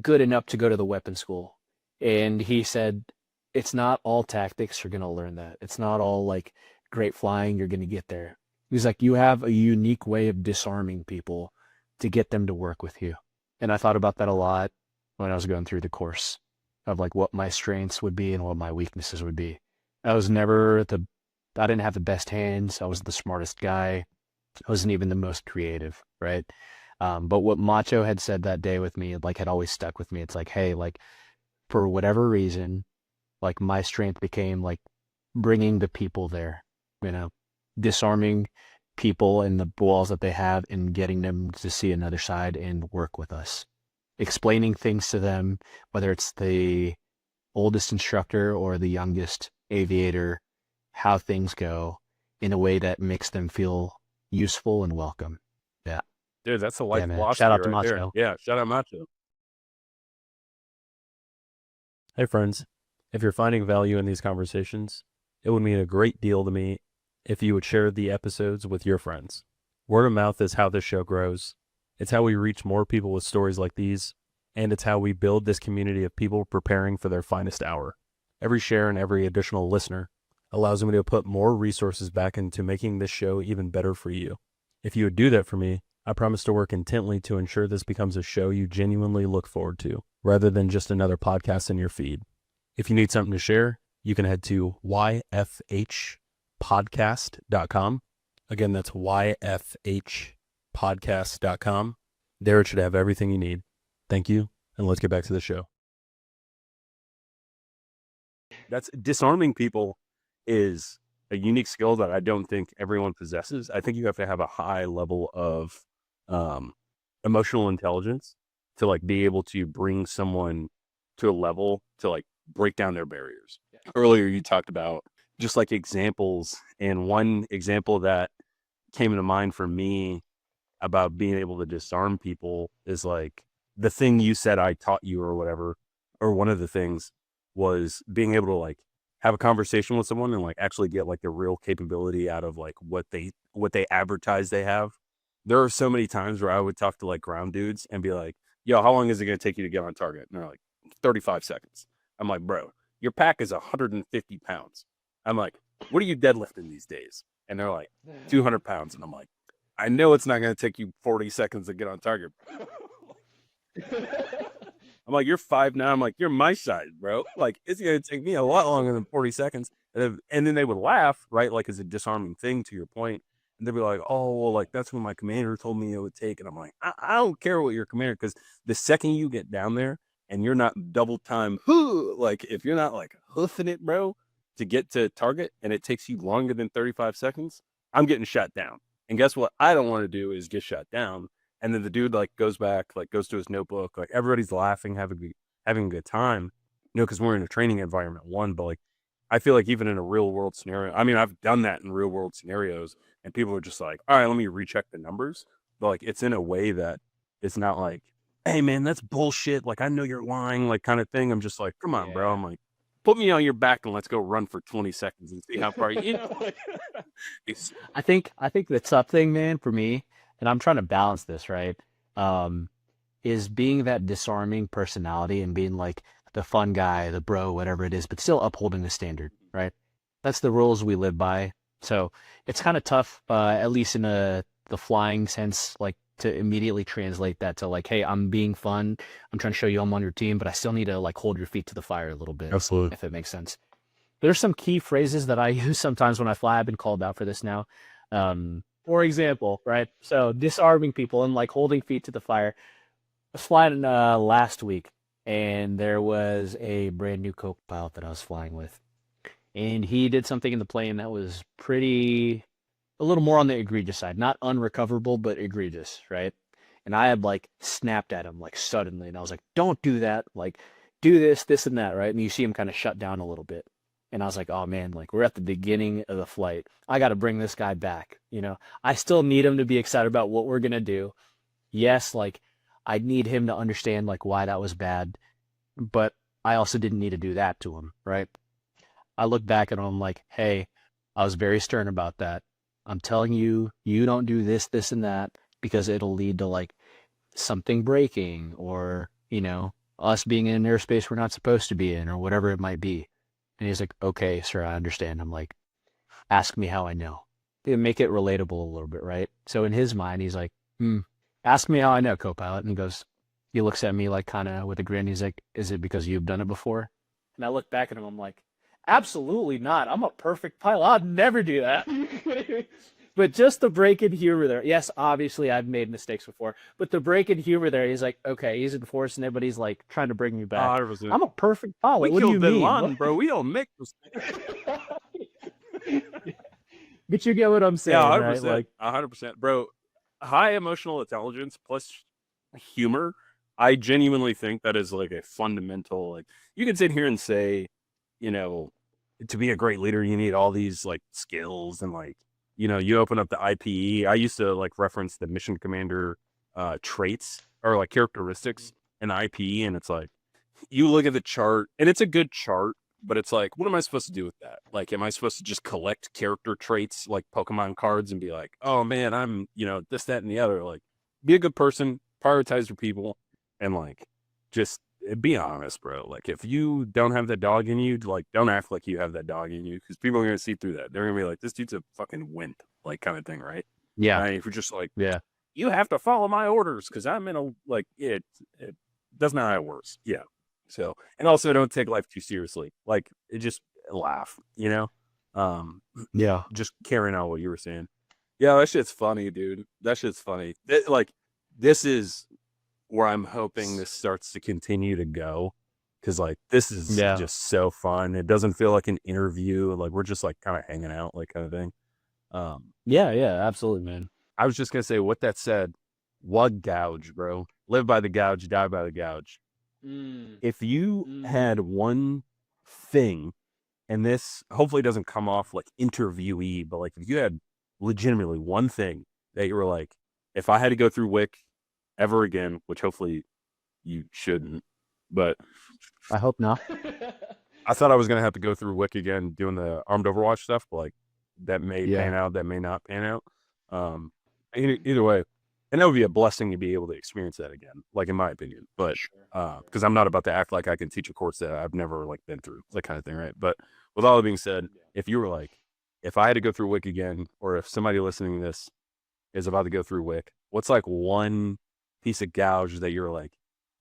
good enough to go to the weapons school? And he said, it's not all tactics. You're going to learn that. It's not all like great flying. You're going to get there. He's like, you have a unique way of disarming people to get them to work with you. And I thought about that a lot when I was going through the course of like what my strengths would be and what my weaknesses would be. I didn't have the best hands. I wasn't the smartest guy. I wasn't even the most creative, right? But what Macho had said that day with me, like had always stuck with me. It's like, hey, like for whatever reason, like my strength became like bringing the people there, disarming people and the walls that they have and getting them to see another side and work with us, explaining things to them, whether it's the oldest instructor or the youngest aviator, how things go in a way that makes them feel useful and welcome. Yeah. Dude, that's a life Yeah, man. philosophy Shout out to right there. Macho. Yeah, shout out Macho. Hey, friends. If you're finding value in these conversations, it would mean a great deal to me if you would share the episodes with your friends. Word of mouth is how this show grows. It's how we reach more people with stories like these, and it's how we build this community of people preparing for their finest hour. Every share and every additional listener allows me to put more resources back into making this show even better for you. If you would do that for me, I promise to work intently to ensure this becomes a show you genuinely look forward to, rather than just another podcast in your feed. If you need something to share, you can head to yfhpodcast.com. Again, that's yfhpodcast.com. There it should have everything you need. Thank you, and let's get back to the show. That's disarming people is a unique skill that I don't think everyone possesses. I think you have to have a high level of emotional intelligence to like be able to bring someone to a level to like break down their barriers. Earlier, you talked about just like examples, and one example that came to mind for me about being able to disarm people is like the thing you said I taught you or whatever, or one of the things was being able to like have a conversation with someone and like actually get like the real capability out of like what they advertise they have. There are so many times where I would talk to like ground dudes and be like, yo, how long is it going to take you to get on target? And they're like, 35 seconds. I'm like, bro, your pack is 150 pounds. I'm like, what are you deadlifting these days? And they're like, 200 pounds. And I'm like, I know it's not going to take you 40 seconds to get on target. I'm like, you're 5'9". I'm like, you're my size, bro. Like, it's going to take me a lot longer than 40 seconds. And then they would laugh, right? Like, as a disarming thing to your point. And they'd be like, oh, well, like, that's what my commander told me it would take. And I'm like, I don't care what your commander, because the second you get down there and you're not double time, like, if you're not like hoofing it, bro, to get to target and it takes you longer than 35 seconds, I'm getting shot down. And guess what? I don't want to do is get shot down. And then the dude like goes back, like goes to his notebook, like everybody's laughing, having a good time, because we're in a training environment, one, but like, I feel like even in a real world scenario, I mean, I've done that in real world scenarios and people are just like, all right, let me recheck the numbers. But like, it's in a way that it's not like, hey man, that's bullshit. Like, I know you're lying, like kind of thing. I'm just like, come on, bro. I'm like, put me on your back and let's go run for 20 seconds and see how far like, I think the tough thing, man, for me, and I'm trying to balance this, right? Is being that disarming personality and being like the fun guy, the bro, whatever it is, but still upholding the standard, right? That's the rules we live by. So it's kind of tough, at least in the flying sense, like to immediately translate that to like, hey, I'm being fun. I'm trying to show you I'm on your team, but I still need to like hold your feet to the fire a little bit. Absolutely. If it makes sense. There's some key phrases that I use sometimes when I fly. I've been called out for this now. For example, right? So disarming people and like holding feet to the fire. I was flying last week, and there was a brand new co-pilot that I was flying with. and he did something in the plane that was a little more on the egregious side, not unrecoverable, but egregious, right? And I had like snapped at him like suddenly, and I was like, "Don't do that! Like, do this, and that, right?" And you see him kind of shut down a little bit, and I was like, "Oh man, like we're at the beginning of the flight. I got to bring this guy back. I still need him to be excited about what we're gonna do. Yes, like I need him to understand like why that was bad, but I also didn't need to do that to him, right?" I look back at him like, "Hey, I was very stern about that. I'm telling you, you don't do this, and that because it'll lead to like something breaking or, us being in an airspace we're not supposed to be in or whatever it might be." And he's like, "Okay, sir, I understand." I'm like, "Ask me how I know." Make it relatable a little bit, right? So in his mind, he's like, "Ask me how I know, co-pilot." And he looks at me like kind of with a grin. He's like, "Is it because you've done it before?" And I look back at him. I'm like, "Absolutely not. I'm a perfect pilot. I'd never do that." But just the break in humor there. Yes, obviously I've made mistakes before, but the break in humor there, he's like, "Okay, he's enforcing it, but he's like trying to bring me back. 100%. I'm a perfect pilot. We What do you killed Bin mean?" Laden, bro. We don't make mistakes. But you get what I'm Yeah, saying, right? 100%. Like, 100%. Bro, high emotional intelligence plus humor, I genuinely think that is like a fundamental, like, you can sit here and say, you know, to be a great leader, you need all these like skills and like, you open up the IPE. I used to like reference the mission commander traits or like characteristics in the IPE, and it's like, you look at the chart and it's a good chart, but it's like, what am I supposed to do with that? Like, am I supposed to just collect character traits like Pokemon cards and be like, oh man, I'm, this, that, and the other? Like, be a good person, prioritize your people, and like, just be honest, bro. Like, if you don't have that dog in you, like, don't act like you have that dog in you because people are going to see through that. They're going to be like, this dude's a fucking wimp, like, kind of thing, right? yeah, And if you're just like, yeah, you have to follow my orders because I'm in a, like, it that's not how it works. Yeah. So, and also don't take life too seriously. Like, it just laugh, Um, yeah. just carrying on what you were saying. Yeah, that shit's funny, dude. That shit's funny. Like, this is where I'm hoping this starts to continue to go. Cause like, this is Yeah. just so fun. It doesn't feel like an interview. Like, we're just like kind of hanging out, like, kind of thing. Yeah, yeah, absolutely, man. I was just gonna say, with that said, what gouge, bro? Live by the gouge, die by the gouge. If you had one thing, and this hopefully doesn't come off like interviewee, but like if you had legitimately one thing that you were like, if I had to go through WIC ever again, which hopefully you shouldn't, but I hope not. I thought I was gonna have to go through WIC again doing the armed Overwatch stuff, but like that may Yeah. pan out, that may not pan out. Either way, and that would be a blessing to be able to experience that again, like in my opinion. But because I'm not about to act like I can teach a course that I've never like been through, that kind of thing, right? But with all that being said, if you were like, if I had to go through WIC again, or if somebody listening to this is about to go through WIC, what's like one piece of gouge that you're like,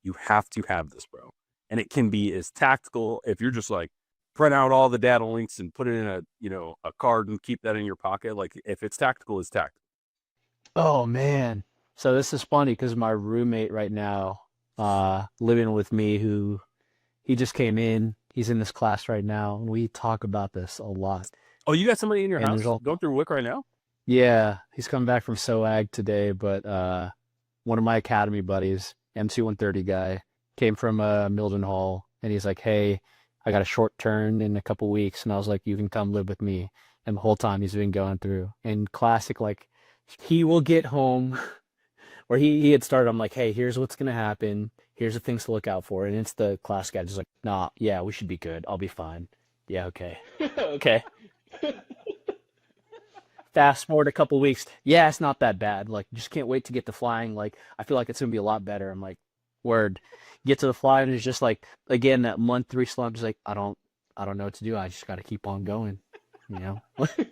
you have to have this, bro? And it can be as tactical if you're just like, print out all the data links and put it in a card and keep that in your pocket. Like, if it's tactical, it's tactical. Oh man. So this is funny because my roommate right now, living with me, who he just came in. He's in this class right now, and we talk about this a lot. Oh, you got somebody in your And there's house all, going through WIC right now? yeah, he's coming back from SOAG today, but one of my academy buddies, MC130 guy, came from Mildenhall, and he's like, "Hey, I got a short turn in a couple weeks," and I was like, "You can come live with me." And the whole time he's been going through, and classic, like, he will get home, or he had started. I'm like, "Hey, here's what's gonna happen. Here's the things to look out for," and it's the class guy just like, "Nah, yeah, we should be good. I'll be fine." Yeah, okay, okay. Fast forward a couple weeks. Yeah, it's not that bad. Like, just can't wait to get to flying. Like, I feel like it's gonna be a lot better. I'm like, word. Get to the fly, and it's just like, again, that month 3 slump is like, I don't know what to do. I just got to keep on going. You know,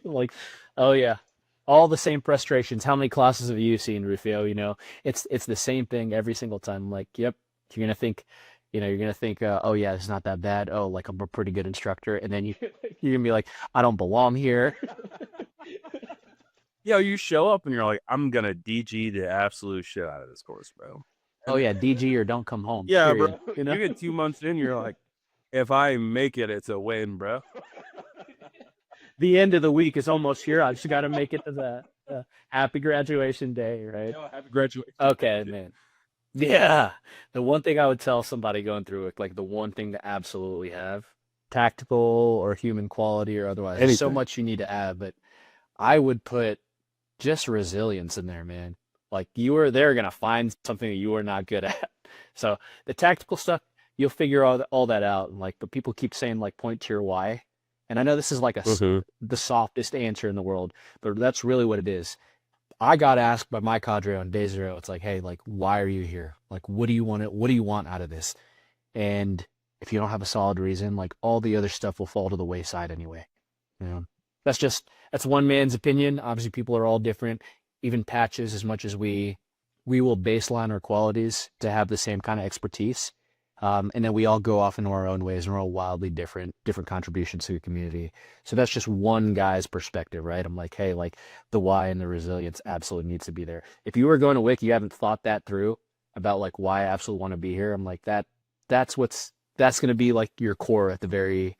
like, oh yeah, all the same frustrations. How many classes have you seen, Rufio? It's the same thing every single time. I'm like, yep. You're gonna think, oh yeah, it's not that bad. Oh, like I'm a pretty good instructor, and then you're gonna be like, I don't belong here. Yeah, you show up and you're like, I'm gonna DG the absolute shit out of this course, bro. Oh And yeah, DG or don't come home. yeah, bro. Period. You get 2 months in, you're like, if I make it, it's a win, bro. the end of the week is almost here. I just got to make it to the happy graduation day, right? Happy graduation. Okay, man. Yeah. The one thing I would tell somebody going through it, like the one thing to absolutely have, tactical or human quality or otherwise, there's so Anything. much you need to add, but I would put just resilience in there, man. Like you are there gonna find something that you are not good at. So the tactical stuff, you'll figure all that out. And like, but people keep saying like point to your why, and I know this is like the softest answer in the world, but that's really what it is. I got asked by my cadre on day zero. It's like, hey, like, why are you here? Like, what do you want? What do you want out of this? And if you don't have a solid reason, like all the other stuff will fall to the wayside anyway. You know, that's one man's opinion. Obviously, people are all different. Even patches, as much as we will baseline our qualities to have the same kind of expertise, and then we all go off into our own ways, and we're all wildly different contributions to the community. So that's just one guy's perspective, right? I'm like, hey, like the why and the resilience absolutely needs to be there. If you were going to WIC, you haven't thought that through about like why I absolutely want to be here. I'm like that's going to be like your core at the very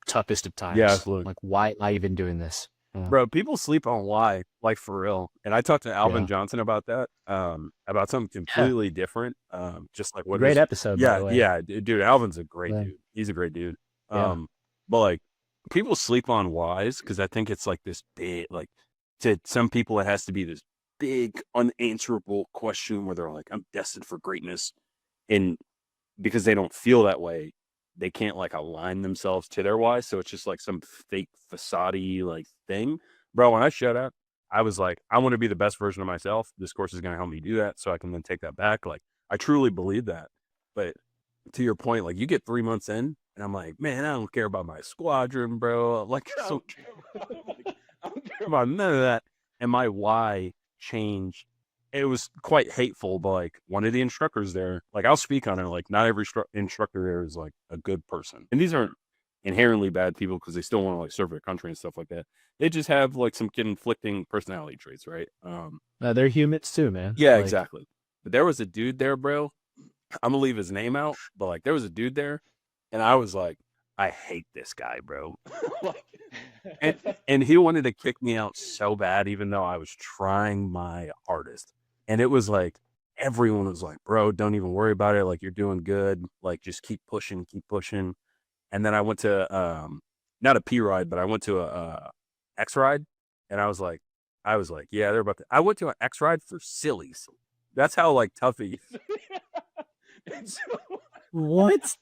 toughest of times. Yeah, absolutely. Like, why am I even doing this? Bro, people sleep on why, like for real. And I talked to Alvin Yeah. Johnson about that, about something completely different. Just like what Great is, episode, by yeah, the way. yeah, dude, Alvin's a great Yeah. dude. He's a great dude. Yeah. But like people sleep on whys because I think it's like this big, like to some people, it has to be this big, unanswerable question where they're like, I'm destined for greatness. And because they don't feel that way, they can't like align themselves to their why. So it's just like some fake facade like thing. Bro, when I shut up, I was like, I want to be the best version of myself. This course is going to help me do that. So I can then take that back. Like, I truly believe that. But to your point, like, you get 3 months in, and I'm like, man, I don't care about my squadron, bro. Like, I don't care about none of that. And my why changed. It was quite hateful, but like one of the instructors there, like I'll speak on it. Like not every instructor there is like a good person, and these aren't inherently bad people because they still want to like serve their country and stuff like that. They just have like some conflicting personality traits, right? They're humans too, man. Yeah, Like, exactly. But there was a dude there, bro. I'm gonna leave his name out, but like there was a dude there, and I was like, I hate this guy, bro. and he wanted to kick me out so bad, even though I was trying my hardest. And it was like everyone was like, bro, don't even worry about it. Like you're doing good. Like just keep pushing, keep pushing. And then I went to not a P ride, but I went to a X ride, and I was like, yeah, they're about to. I went to an X ride for sillies. That's how like tough he is. what?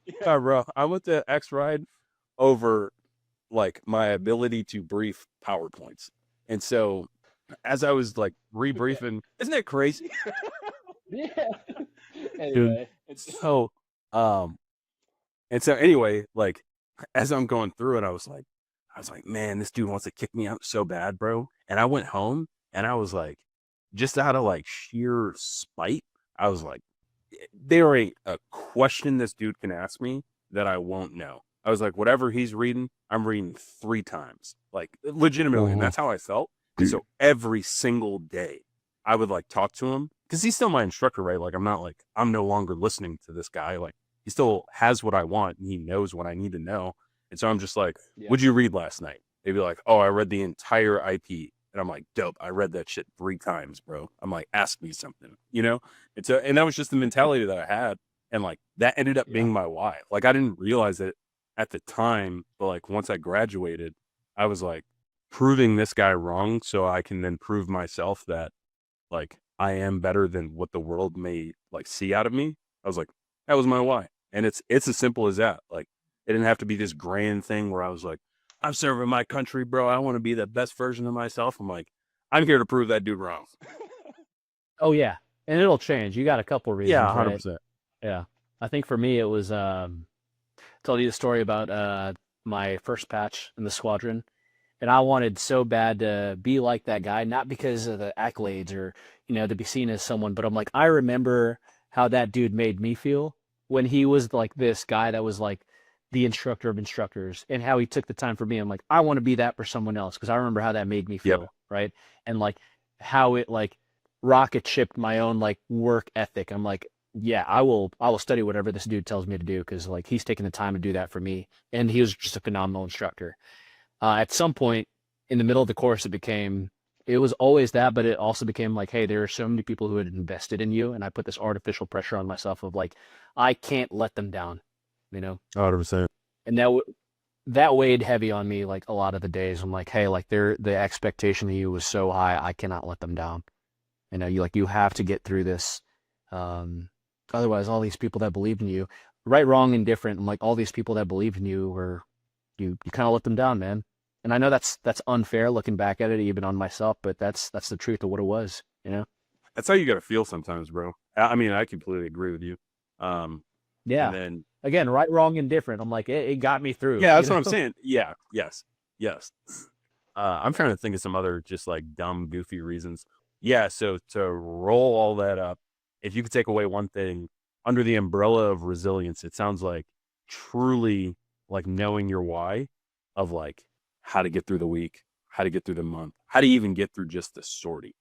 Yeah, bro. I went to X ride over like my ability to brief PowerPoints, and so as I was like rebriefing, isn't that crazy? Yeah. Dude. Um, and so anyway, like as I'm going through it, I was like, man, this dude wants to kick me out so bad, bro. And I went home and I was like, just out of like sheer spite, I was like, there ain't a question this dude can ask me that I won't know. I was like, whatever he's reading, I'm reading 3 times, like legitimately. And that's how I felt. And so every single day I would like talk to him because he's still my instructor, right? Like, I'm no longer listening to this guy. Like, he still has what I want and he knows what I need to know. And so I'm just like, what'd you read last night? They'd be like, oh, I read the entire IP. And I'm like, dope. I read that shit 3 times, bro. I'm like, ask me something, you know? And that was just the mentality that I had. And like, that ended up being my why. Like, I didn't realize it at the time, but like, once I graduated, I was like, proving this guy wrong so I can then prove myself that like I am better than what the world may like see out of me. I was like, that was my why. And it's as simple as that. Like it didn't have to be this grand thing where I was like, I'm serving my country, bro. I want to be the best version of myself. I'm like, I'm here to prove that dude wrong. Oh yeah, and it'll change. You got a couple reasons, Yeah, right? 100%. Yeah, I think for me it was told you the story about my first patch in the squadron, and I wanted so bad to be like that guy, not because of the accolades or to be seen as someone, but I'm like, I remember how that dude made me feel when he was like this guy that was like the instructor of instructors, and how he took the time for me. I'm like, I want to be that for someone else because I remember how that made me feel, Yep. right? And like how it like rocket shipped my own like work ethic. I'm like, yeah, I will study whatever this dude tells me to do because like he's taking the time to do that for me, and he was just a phenomenal instructor. At some point in the middle of the course, it was always that, but it also became like, hey, there are so many people who had invested in you, and I put this artificial pressure on myself of like, I can't let them down, you know, 100%. and that weighed heavy on me like a lot of the days. I'm like, hey, like the expectation of you was so high, I cannot let them down. You have to get through this. Um, Otherwise, all these people that believed in you, right, wrong, and different, and like all these people that believed in you were you kind of let them down, man. And I know that's unfair looking back at it, even on myself, but that's the truth of what it was, you know? That's how you got to feel sometimes, bro. I mean, I completely agree with you. And Yeah. then, Again, right, wrong, and different. I'm like, it got me through. yeah, You that's what I'm know? saying. Yeah. Yes. Yes. I'm trying to think of some other just like dumb, goofy reasons. Yeah. So to roll all that up, if you could take away one thing under the umbrella of resilience, it sounds like truly like knowing your why of like how to get through the week, how to get through the month, how to even get through just the sortie,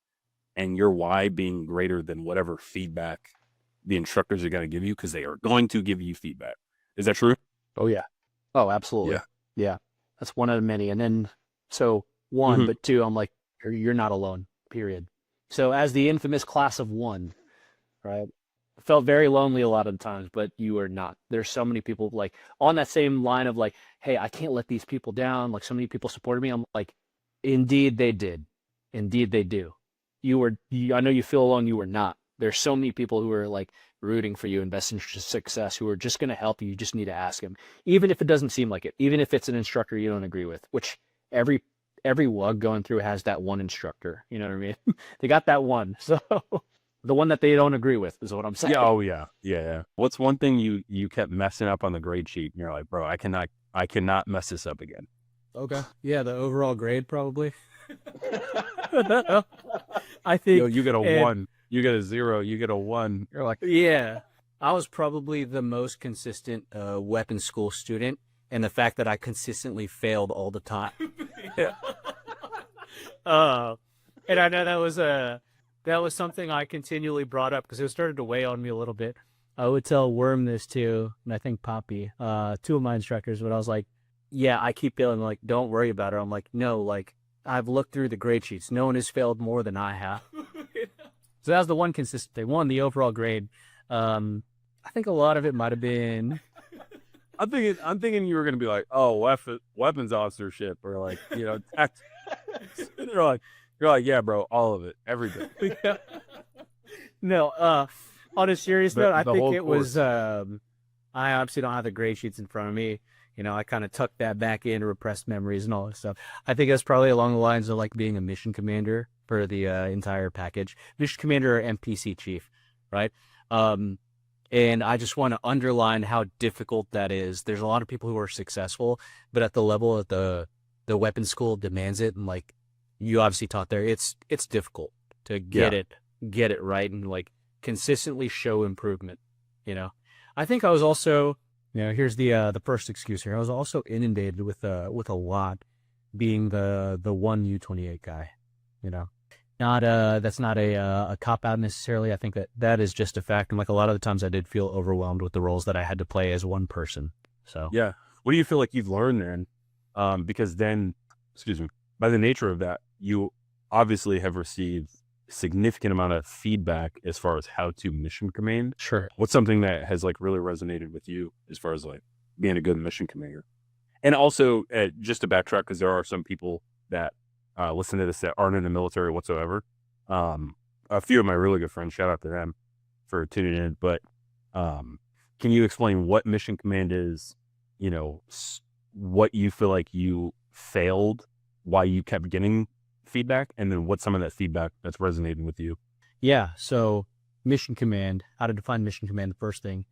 and your why being greater than whatever feedback the instructors are going to give you because they are going to give you feedback. Is that true? Oh yeah. Oh, Yeah. absolutely. Yeah. That's one of the many. And then so one, Hmm. but two, I'm like, you're not alone. Period. So as the infamous class of one, right? I felt very lonely a lot of the times, but you are not. There's so many people like on that same line of like, hey, I can't let these people down. Like so many people supported me. I'm like, indeed they did. Indeed they do. I know you feel alone. You were not. There's so many people who are like rooting for you, investing in success, who are just going to help you. You just need to ask them, even if it doesn't seem like it, even if it's an instructor you don't agree with, which every every WUG going through has that one instructor. You know what I mean? They got that one. So the one that they don't agree with is what I'm saying. Yeah. Oh yeah. Yeah. Yeah. What's one thing you kept messing up on the grade sheet and you're like, bro, I cannot mess this up again. Okay. Yeah, the overall grade probably. I Yo, think, you get a and one, you get a zero, you get a one. You're like, yeah, I was probably the most consistent weapons school student, and the fact that I consistently failed all the time. yeah. Uh, and I know that was something I continually brought up because it started to weigh on me a little bit. I would tell Worm this too, and I think Poppy, two of my instructors, but I was like, yeah, I keep failing. Like, don't worry about it. I'm like, no, like I've looked through the grade sheets. No one has failed more than I have. So that was the one consistent thing. One, the overall grade. I think a lot of it might have been. I'm thinking you were gonna be like, oh, weapons officership, or like, tact. You're like, yeah, bro, all of it, everything. No, on a serious The note, I the think whole it was. course. I obviously don't have the grade sheets in front of me. I kind of tucked that back into repressed memories and all this stuff. I think that's probably along the lines of like being a mission commander for the entire package. Mission commander or MPC chief, right? Um, and I just want to underline how difficult that is. There's a lot of people who are successful, but at the level that the weapons school demands it, and like you obviously taught there, it's difficult to Yeah. get it right and like consistently show improvement. I think I was also, here's the first excuse here. I was also inundated with a lot being the one U-28 guy. You know, not that's not a cop out necessarily. I think that is just a fact. And like a lot of the times, I did feel overwhelmed with the roles that I had to play as one person. So Yeah. What do you feel like you've learned then? Because then, excuse me, by the nature of that, you obviously have received significant amount of feedback as far as how to mission command. sure. What's something that has like really resonated with you as far as like being a good mission commander? And also, just to backtrack, because there are some people that listen to this that aren't in the military whatsoever. A few of my really good friends, shout out to them for tuning in. But can you explain what mission command is? What you feel like you failed, why you kept getting feedback, and then what's some of that feedback that's resonating with you? Yeah. So mission command, how to define mission command. The first thing,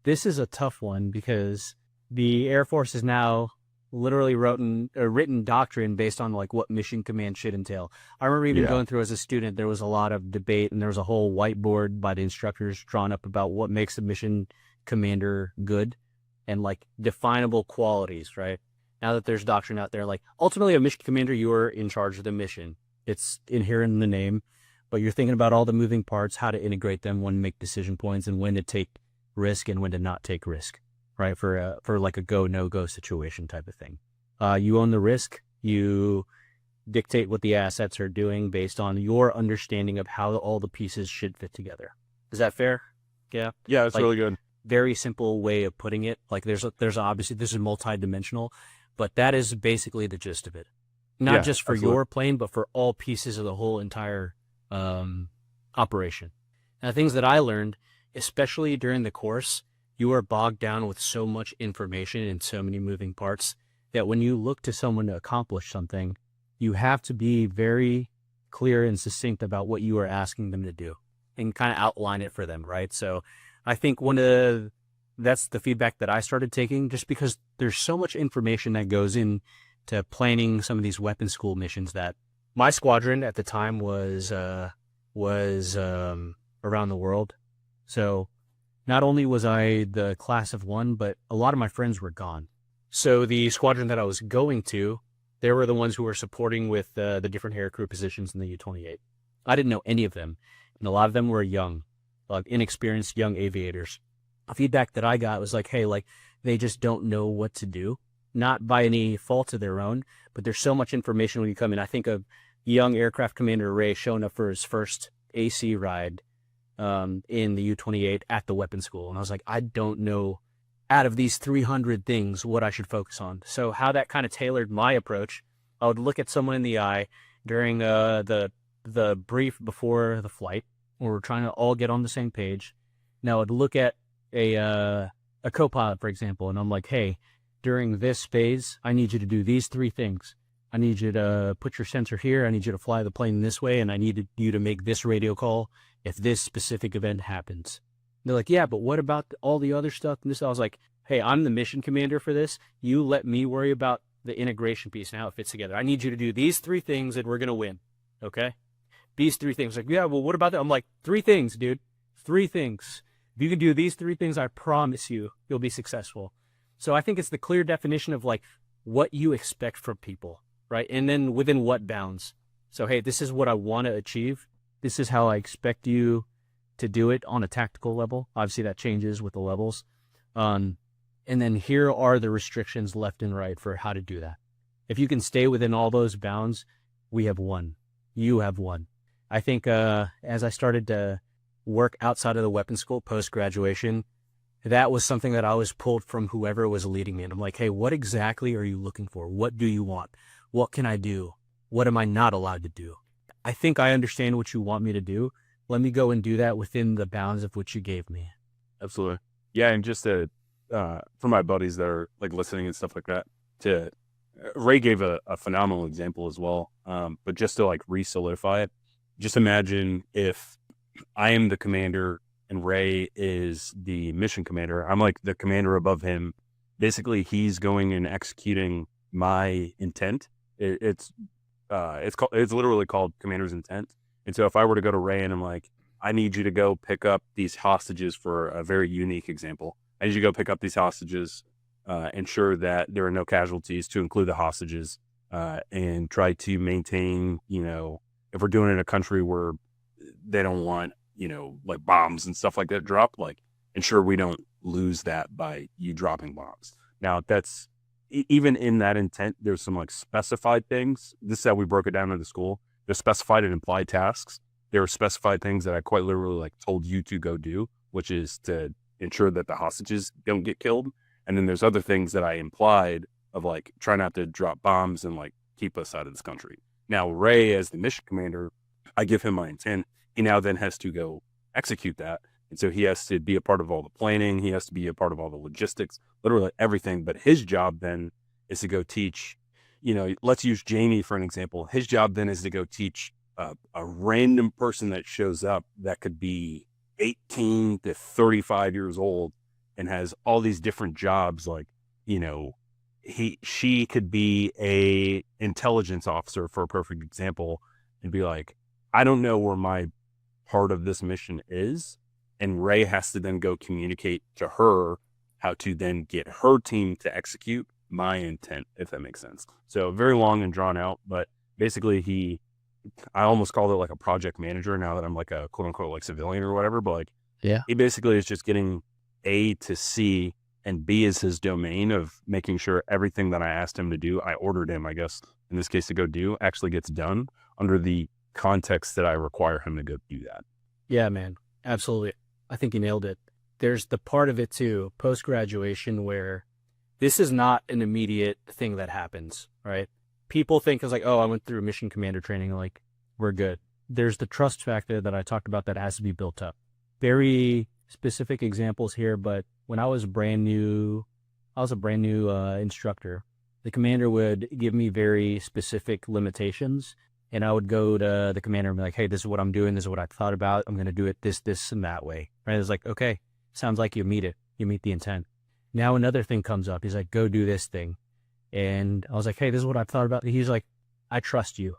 this is a tough one because the Air Force is now literally written doctrine based on like what mission command should entail. I remember even Yeah. going through as a student, there was a lot of debate and there was a whole whiteboard by the instructors drawn up about what makes a mission commander good and like definable qualities, right? Now that there's doctrine out there, like ultimately a mission commander, you are in charge of the mission. It's inherent in the name, but you're thinking about all the moving parts, how to integrate them, when to make decision points, and when to take risk and when to not take risk, right? For like a go, no go situation type of thing. You own the risk. You dictate what the assets are doing based on your understanding of how all the pieces should fit together. Is that fair? Yeah. Yeah, it's Like, really good. very simple way of putting it. Like there's obviously, this is multi-dimensional, but that is basically the gist of it. Not Yeah, just for absolutely. your plane, but for all pieces of the whole entire operation. And the things that I learned, especially during the course, you are bogged down with so much information and so many moving parts that when you look to someone to accomplish something, you have to be very clear and succinct about what you are asking them to do and kind of outline it for them, right? So I think that's the feedback that I started taking, just because there's so much information that goes in to planning some of these weapon school missions. That my squadron at the time was around the world. So not only was I the class of one, but a lot of my friends were gone. So the squadron that I was going to, they were the ones who were supporting with the different aircrew positions in the U-28. I didn't know any of them, and a lot of them were young, inexperienced young aviators. Feedback that I got was like, hey, like they just don't know what to do, not by any fault of their own, but there's so much information when you come in. I think of young aircraft commander Rey showing up for his first AC ride in the U-28 at the weapons school, and I was like, I don't know out of these 300 things what I should focus on. So how that kind of tailored my approach, I would look at someone in the eye during the brief before the flight, where we're trying to all get on the same page. Now I'd look at a co-pilot, for example, and I'm like, hey, during this phase, I need you to do these 3 things. I need you to put your sensor here. I need you to fly the plane this way, and I need you to make this radio call if this specific event happens. And they're like, yeah, but what about all the other stuff? And this, I was like, hey, I'm the mission commander for this. You let me worry about the integration piece and how it fits together. I need you to do these 3 things and we're going to win. Okay? These 3 things. Like, yeah, well, what about that? I'm like, 3 things, dude. 3 things. If you can do these 3 things, I promise you'll be successful. So I think it's the clear definition of like what you expect from people, right? And then within what bounds. So, hey, this is what I want to achieve. This is how I expect you to do it on a tactical level. Obviously, that changes with the levels. And then here are the restrictions left and right for how to do that. If you can stay within all those bounds, we have won. You have won. I think as I started to work outside of the weapons school post-graduation, that was something that I was pulled from whoever was leading me. And I'm like, hey, what exactly are you looking for? What do you want? What can I do? What am I not allowed to do? I think I understand what you want me to do. Let me go and do that within the bounds of what you gave me. Absolutely. Yeah, and just to for my buddies that are like listening and stuff like that, Ray gave a phenomenal example as well. But just to like re-solidify it, just imagine if I am the commander and Ray is the mission commander. I'm like the commander above him. Basically, he's going and executing my intent. It's literally called commander's intent. And so if I were to go to Ray and I'm like, I need you to go pick up these hostages for a very unique example. I need you to go pick up these hostages, ensure that there are no casualties, to include the hostages, and try to maintain, if we're doing it in a country where they don't want, like bombs and stuff like that dropped, like ensure we don't lose that by you dropping bombs. Now that's, even in that intent, there's some like specified things. This is how we broke it down in the school. There's specified and implied tasks. There are specified things that I quite literally like told you to go do, which is to ensure that the hostages don't get killed. And then there's other things that I implied of like try not to drop bombs and like keep us out of this country. Now, Ray, as the mission commander, I give him my intent. He now then has to go execute that. And so he has to be a part of all the planning. He has to be a part of all the logistics, literally everything. But his job then is to go teach, let's use Jamie for an example. His job then is to go teach a random person that shows up that could be 18 to 35 years old and has all these different jobs. Like, she could be a intelligence officer, for a perfect example, and be like, I don't know where my part of this mission is. And Ray has to then go communicate to her how to then get her team to execute my intent, if that makes sense. So very long and drawn out, but basically he I almost called it like a project manager now that I'm like a quote unquote like civilian or whatever. But like, Yeah. he basically is just getting A to C, and B is his domain of making sure everything that I asked him to do, I ordered him, I guess, in this case to go do, actually gets done under the context that I require him to go do that. Yeah, man. Absolutely. I think you nailed it. There's the part of it too, post-graduation, where this is not an immediate thing that happens, right? People think it's like, oh, I went through mission commander training, like, we're good. There's the trust factor that I talked about that has to be built up. Very specific examples here, but when I was a brand new instructor, the commander would give me very specific limitations, and I would go to the commander and be like, hey, this is what I'm doing. This is what I thought about. I'm going to do it this, and that way. Right? It's like, okay, sounds like you meet it. You meet the intent. Now another thing comes up. He's like, go do this thing. And I was like, hey, this is what I've thought about. He's like, I trust you.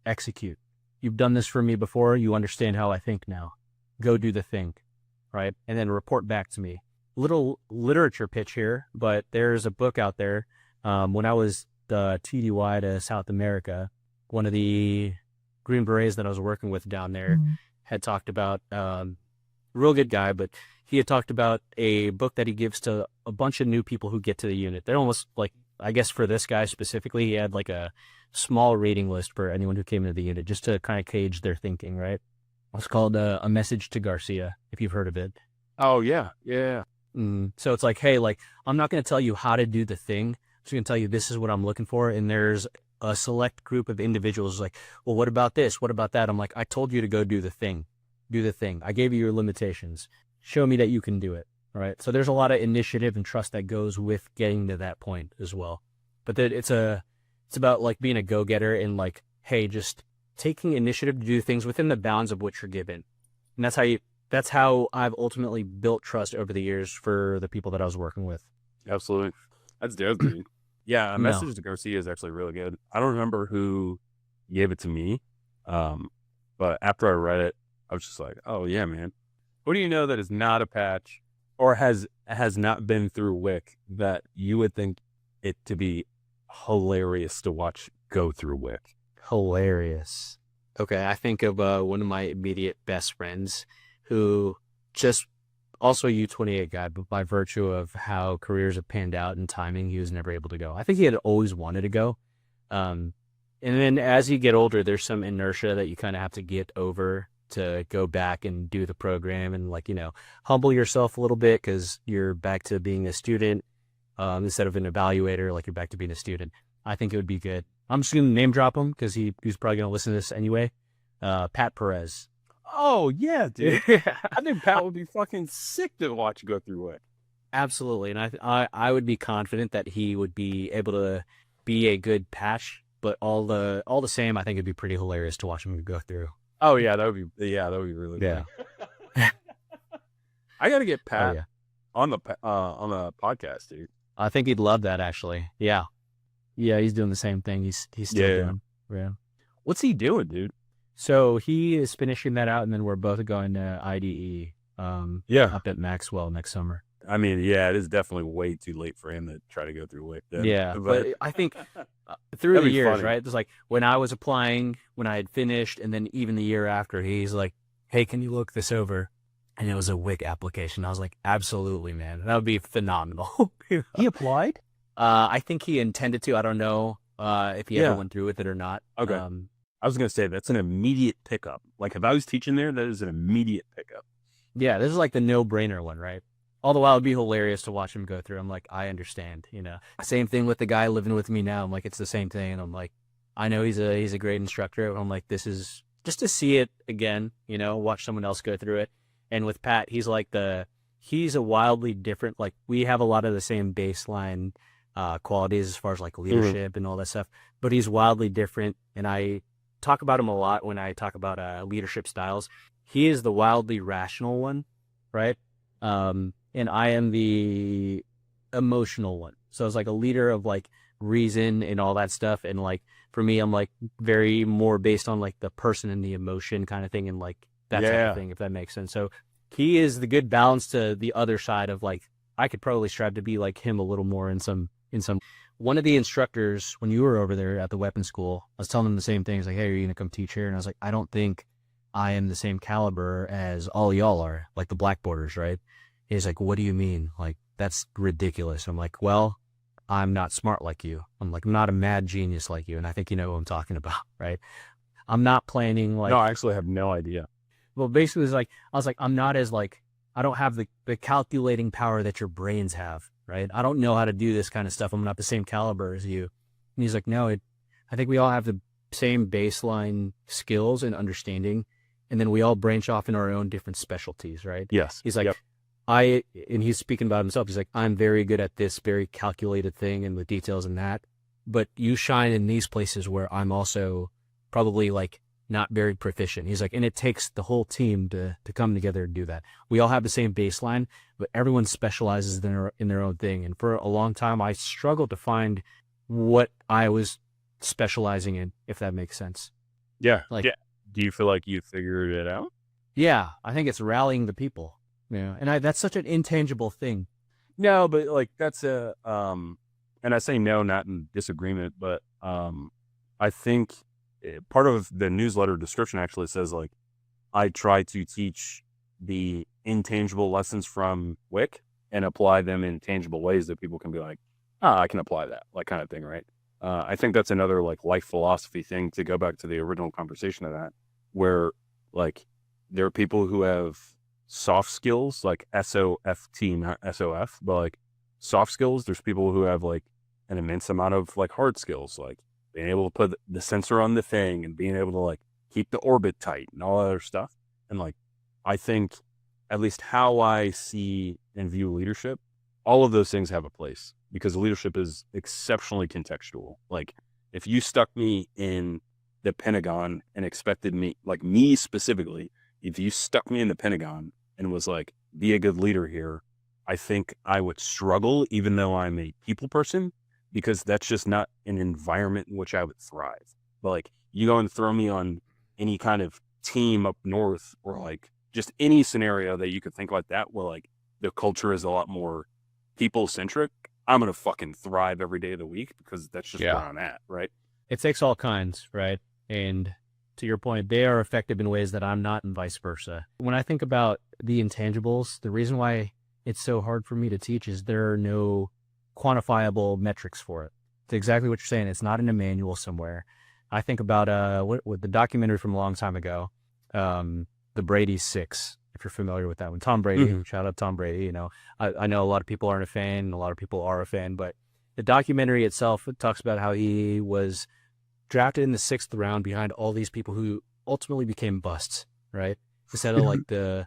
Execute. You've done this for me before. You understand how I think now. Go do the thing. Right? And then report back to me. Little literature pitch here, but there's a book out there. When I was the TDY to South America, one of the Green Berets that I was working with down there had talked about, real good guy, but he had talked about a book that he gives to a bunch of new people who get to the unit. They're almost like, I guess for this guy specifically, he had like a small rating list for anyone who came into the unit just to kind of gauge their thinking, right? It's called A Message to Garcia, if you've heard of it. Oh, yeah. Yeah. So it's like, hey, like, I'm not going to tell you how to do the thing. I'm just going to tell you this is what I'm looking for. And there's a select group of individuals like, well, what about this? What about that? I'm like, I told you to go do the thing. Do the thing. I gave you your limitations. Show me that you can do it. All right. So there's a lot of initiative and trust that goes with getting to that point as well. But that it's about like being a go-getter and like, hey, just taking initiative to do things within the bounds of what you're given. And that's how I've ultimately built trust over the years for the people that I was working with. Absolutely. That's dope, dude. Yeah, A Message to Garcia is actually really good. I don't remember who gave it to me, but after I read it, I was just like, oh, yeah, man. What do you know that is not a patch or has not been through WIC that you would think it to be hilarious to watch go through WIC? Hilarious. Okay, I think of one of my immediate best friends who just also a U-28 guy, but by virtue of how careers have panned out and timing, he was never able to go. I think he had always wanted to go. And then as you get older, there's some inertia that you kind of have to get over to go back and do the program and like, humble yourself a little bit because you're back to being a student instead of an evaluator, like you're back to being a student. I think it would be good. I'm just going to name drop him because he's probably going to listen to this anyway. Pat Perez. Oh, yeah, dude. I think Pat would be fucking sick to watch you go through WIC. Absolutely. And I would be confident that he would be able to be a good patch, but all the same, I think it'd be pretty hilarious to watch him go through. Oh, yeah, that would be really good. I got to get Pat on the podcast, dude. I think he'd love that, actually. Yeah. Yeah, he's doing the same thing. He's still doing. Yeah. What's he doing, dude? So he is finishing that out, and then we're both going to IDE up at Maxwell next summer. I mean, yeah, it is definitely way too late for him to try to go through WIC. Then. Yeah, but I think through the years, right? It's like when I was applying, when I had finished, and then even the year after, he's like, hey, can you look this over? And it was a WIC application. I was like, absolutely, man. That would be phenomenal. He applied? I think he intended to. I don't know if he ever went through with it or not. Okay. I was going to say, that's an immediate pickup. Like, if I was teaching there, that is an immediate pickup. Yeah, this is like the no-brainer one, right? All the while, it'd be hilarious to watch him go through. I'm like, I understand, Same thing with the guy living with me now. I'm like, it's the same thing. And I'm like, I know he's a great instructor. But I'm like, this is just to see it again, watch someone else go through it. And with Pat, he's a wildly different, like, we have a lot of the same baseline qualities as far as like leadership and all that stuff, but he's wildly different. And I talk about him a lot when I talk about leadership styles. He is the wildly rational one, right? And I am the emotional one. So it's like a leader of like reason and all that stuff. And like, for me, I'm like very more based on like the person and the emotion kind of thing. And like that type of thing, if that makes sense. So he is the good balance to the other side of like, I could probably strive to be like him a little more in some one of the instructors, when you were over there at the weapons school, I was telling them the same thing. He's like, hey, are you going to come teach here? And I was like, I don't think I am the same caliber as all y'all are, like the blackboarders, right? He's like, what do you mean? Like, that's ridiculous. I'm like, well, I'm not smart like you. I'm like, I'm not a mad genius like you. And I think you know what I'm talking about, right? I'm not planning like. No, I actually have no idea. Well, basically, it's like, I was like, I'm not as like, I don't have the calculating power that your brains have, right? I don't know how to do this kind of stuff. I'm not the same caliber as you. And he's like, no, I think we all have the same baseline skills and understanding. And then we all branch off in our own different specialties, right? Yes. He's like, Yep. and he's speaking about himself. He's like, I'm very good at this very calculated thing and with details and that. But you shine in these places where I'm also probably like not very proficient. He's like, and it takes the whole team to come together and do that. We all have the same baseline, but everyone specializes in their own thing. And for a long time, I struggled to find what I was specializing in, if that makes sense. Yeah. Like, yeah. Do you feel like you figured it out? Yeah, I think it's rallying the people. Yeah, and that's such an intangible thing. No, but like that's and I say no, not in disagreement, but I think part of the newsletter description actually says like I try to teach the intangible lessons from WIC and apply them in tangible ways that people can be like, I can apply that, like kind of thing, right? I think that's another like life philosophy thing to go back to the original conversation of that, where like there are people who have soft skills like SOFT, not SOF, but like soft skills. There's people who have like an immense amount of like hard skills, like being able to put the sensor on the thing and being able to like keep the orbit tight and all that other stuff. And like, I think at least how I see and view leadership, all of those things have a place because leadership is exceptionally contextual. Like if you stuck me in the Pentagon and expected me, like me specifically, if you stuck me in the Pentagon and was like, be a good leader here, I think I would struggle, even though I'm a people person, because that's just not an environment in which I would thrive. But like, you go and throw me on any kind of team up north or like just any scenario that you could think like that, where like the culture is a lot more people centric, I'm going to fucking thrive every day of the week because that's just where I'm at. Right. It takes all kinds, right? And to your point, they are effective in ways that I'm not and vice versa. When I think about the intangibles, the reason why it's so hard for me to teach is there are no quantifiable metrics for it. It's exactly what you're saying. It's not in a manual somewhere. I think about what the documentary from a long time ago, The Brady Six, if you're familiar with that one. Tom Brady, shout out Tom Brady. You know, I know a lot of people aren't a fan, and a lot of people are a fan, but the documentary itself, it talks about how he was drafted in the 6th round behind all these people who ultimately became busts, right? Instead of like the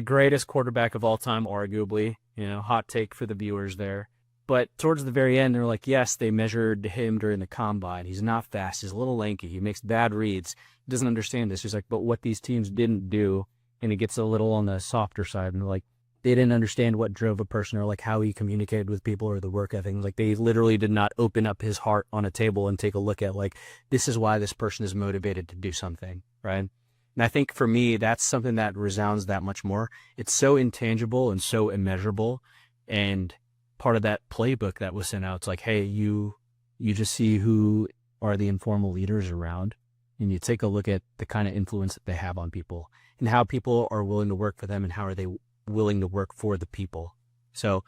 greatest quarterback of all time, arguably, you know, hot take for the viewers there. But towards the very end, they're like, yes, they measured him during the combine. He's not fast. He's a little lanky. He makes bad reads. He doesn't understand this. He's like, but what these teams didn't do, and it gets a little on the softer side, and like, they didn't understand what drove a person or like how he communicated with people or the work ethic. Like they literally did not open up his heart on a table and take a look at like, this is why this person is motivated to do something, right? And I think for me, that's something that resounds that much more. It's so intangible and so immeasurable. And part of that playbook that was sent out, it's like, hey, you just see who are the informal leaders around, and you take a look at the kind of influence that they have on people and how people are willing to work for them and how are they willing to work for the people. So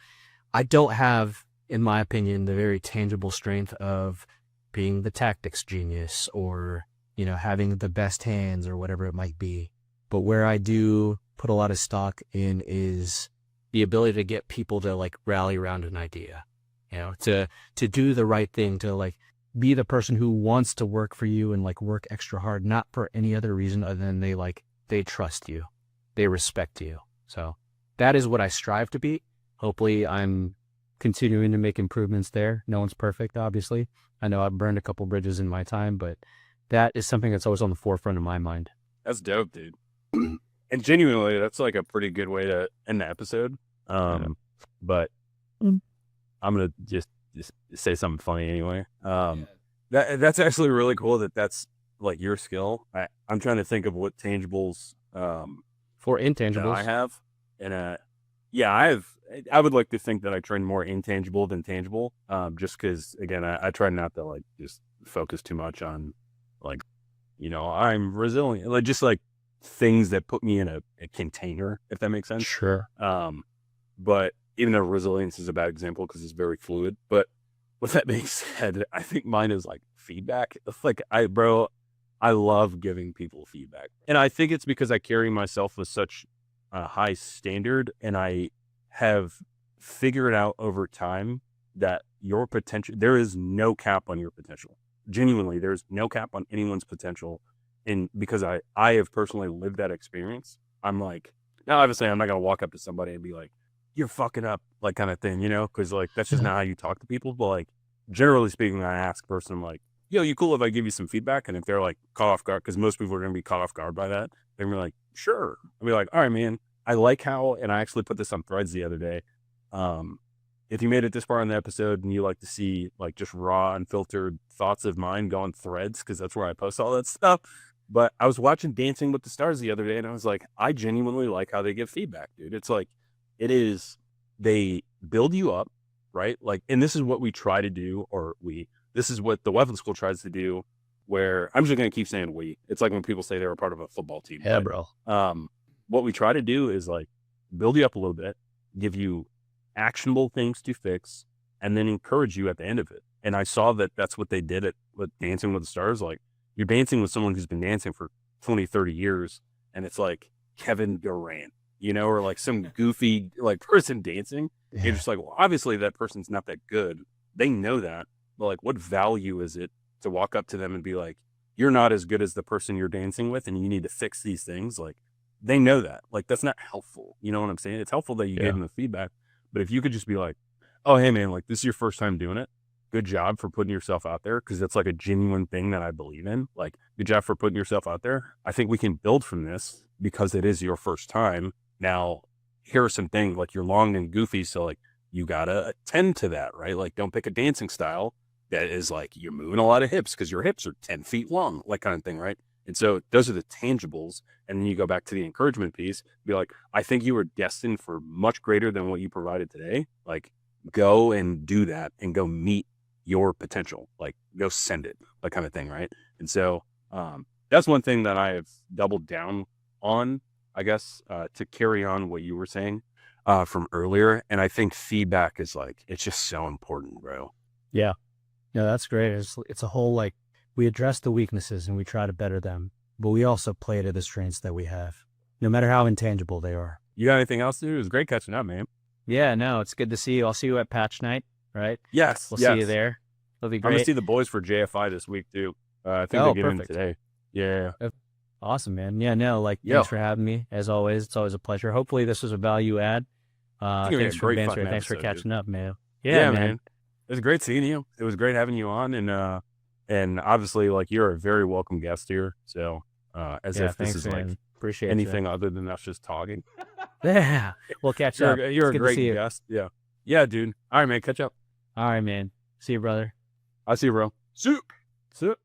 I don't have, in my opinion, the very tangible strength of being the tactics genius or, you know, having the best hands or whatever it might be. But where I do put a lot of stock in is the ability to get people to like rally around an idea, you know, to do the right thing, to like be the person who wants to work for you and like work extra hard, not for any other reason other than they trust you, they respect you. So that is what I strive to be. Hopefully I'm continuing to make improvements there. No one's perfect, obviously. I know I've burned a couple bridges in my time, but that is something that's always on the forefront of my mind. That's dope, dude. And genuinely, that's like a pretty good way to end the episode. But I'm going to just say something funny anyway. That's actually really cool that's like your skill. I'm trying to think of what tangibles for intangibles that I have. And Yeah, I would like to think that I train more intangible than tangible. Just because again, I try not to like just focus too much on like, I'm resilient, like just like things that put me in a container, if that makes sense. Sure. But even though resilience is a bad example because it's very fluid. But with that being said, I think mine is like feedback. It's like I love giving people feedback, and I think it's because I carry myself with such a high standard, and I have figured out over time that your potential, there is no cap on your potential. Genuinely, there's no cap on anyone's potential. And because I have personally lived that experience, I'm like, now obviously I'm not going to walk up to somebody and be like, you're fucking up, like kind of thing, because like that's just not how you talk to people. But like, generally speaking, I ask a person, I'm like, yo, you cool if I give you some feedback? And if they're like caught off guard, because most people are going to be caught off guard by that, they're going to be like, sure. I'll be like, all right, man, I like how, and I actually put this on Threads the other day. If you made it this far in the episode and you like to see like just raw, unfiltered thoughts of mine, go on Threads, because that's where I post all that stuff. But I was watching Dancing with the Stars the other day, and I was like, I genuinely like how they give feedback, dude. It's like, they build you up, right? Like, and this is what we try to do, this is what the weapon school tries to do, where I'm just going to keep saying we. It's like when people say they're a part of a football team. Yeah, but, bro. what we try to do is like build you up a little bit, give you actionable things to fix, and then encourage you at the end of it. And I saw that that's what they did with Dancing with the Stars. Like, you're dancing with someone who's been dancing for 20, 30 years, and it's like Kevin Durant, or like some goofy like person dancing. Yeah. You're just like, well, obviously that person's not that good. They know that. But like, what value is it to walk up to them and be like, you're not as good as the person you're dancing with, and you need to fix these things? Like, they know that. Like, that's not helpful. You know what I'm saying? It's helpful that you gave them the feedback. But if you could just be like, oh, hey, man, like, this is your first time doing it. Good job for putting yourself out there, because that's like a genuine thing that I believe in. Like, good job for putting yourself out there. I think we can build from this because it is your first time. Now, here are some things, like, you're long and goofy, so like you gotta attend to that, right? Like, don't pick a dancing style that is like you're moving a lot of hips because your hips are 10 feet long, like kind of thing, right? And so those are the tangibles. And then you go back to the encouragement piece, be like, I think you were destined for much greater than what you provided today. Like, go and do that and go meet your potential. Like, go send it, that kind of thing, right? And so that's one thing that I have doubled down on, I guess, to carry on what you were saying from earlier. And I think feedback is like, it's just so important, bro. Yeah. No, that's great. It's a whole, like, we address the weaknesses and we try to better them, but we also play to the strengths that we have, no matter how intangible they are. You got anything else to do? It was great catching up, man. Yeah, no, it's good to see you. I'll see you at patch night, right? Yes. We'll see you there. It'll be great. I'm going to see the boys for JFI this week, too. I think they get in today. Yeah. Awesome, man. Yeah, no, like, thanks for having me. As always, it's always a pleasure. Hopefully this was a value add. Thanks for banter. Thanks for catching up, man. Yeah, man. It was great seeing you. It was great having you on. And obviously, like, you're a very welcome guest here. So this is man. like appreciate anything other than us just talking. Yeah. We'll catch up. You're a great guest. Yeah. Yeah, dude. All right, man. Catch up. All right, man. See you, brother. I'll see you, bro. See you.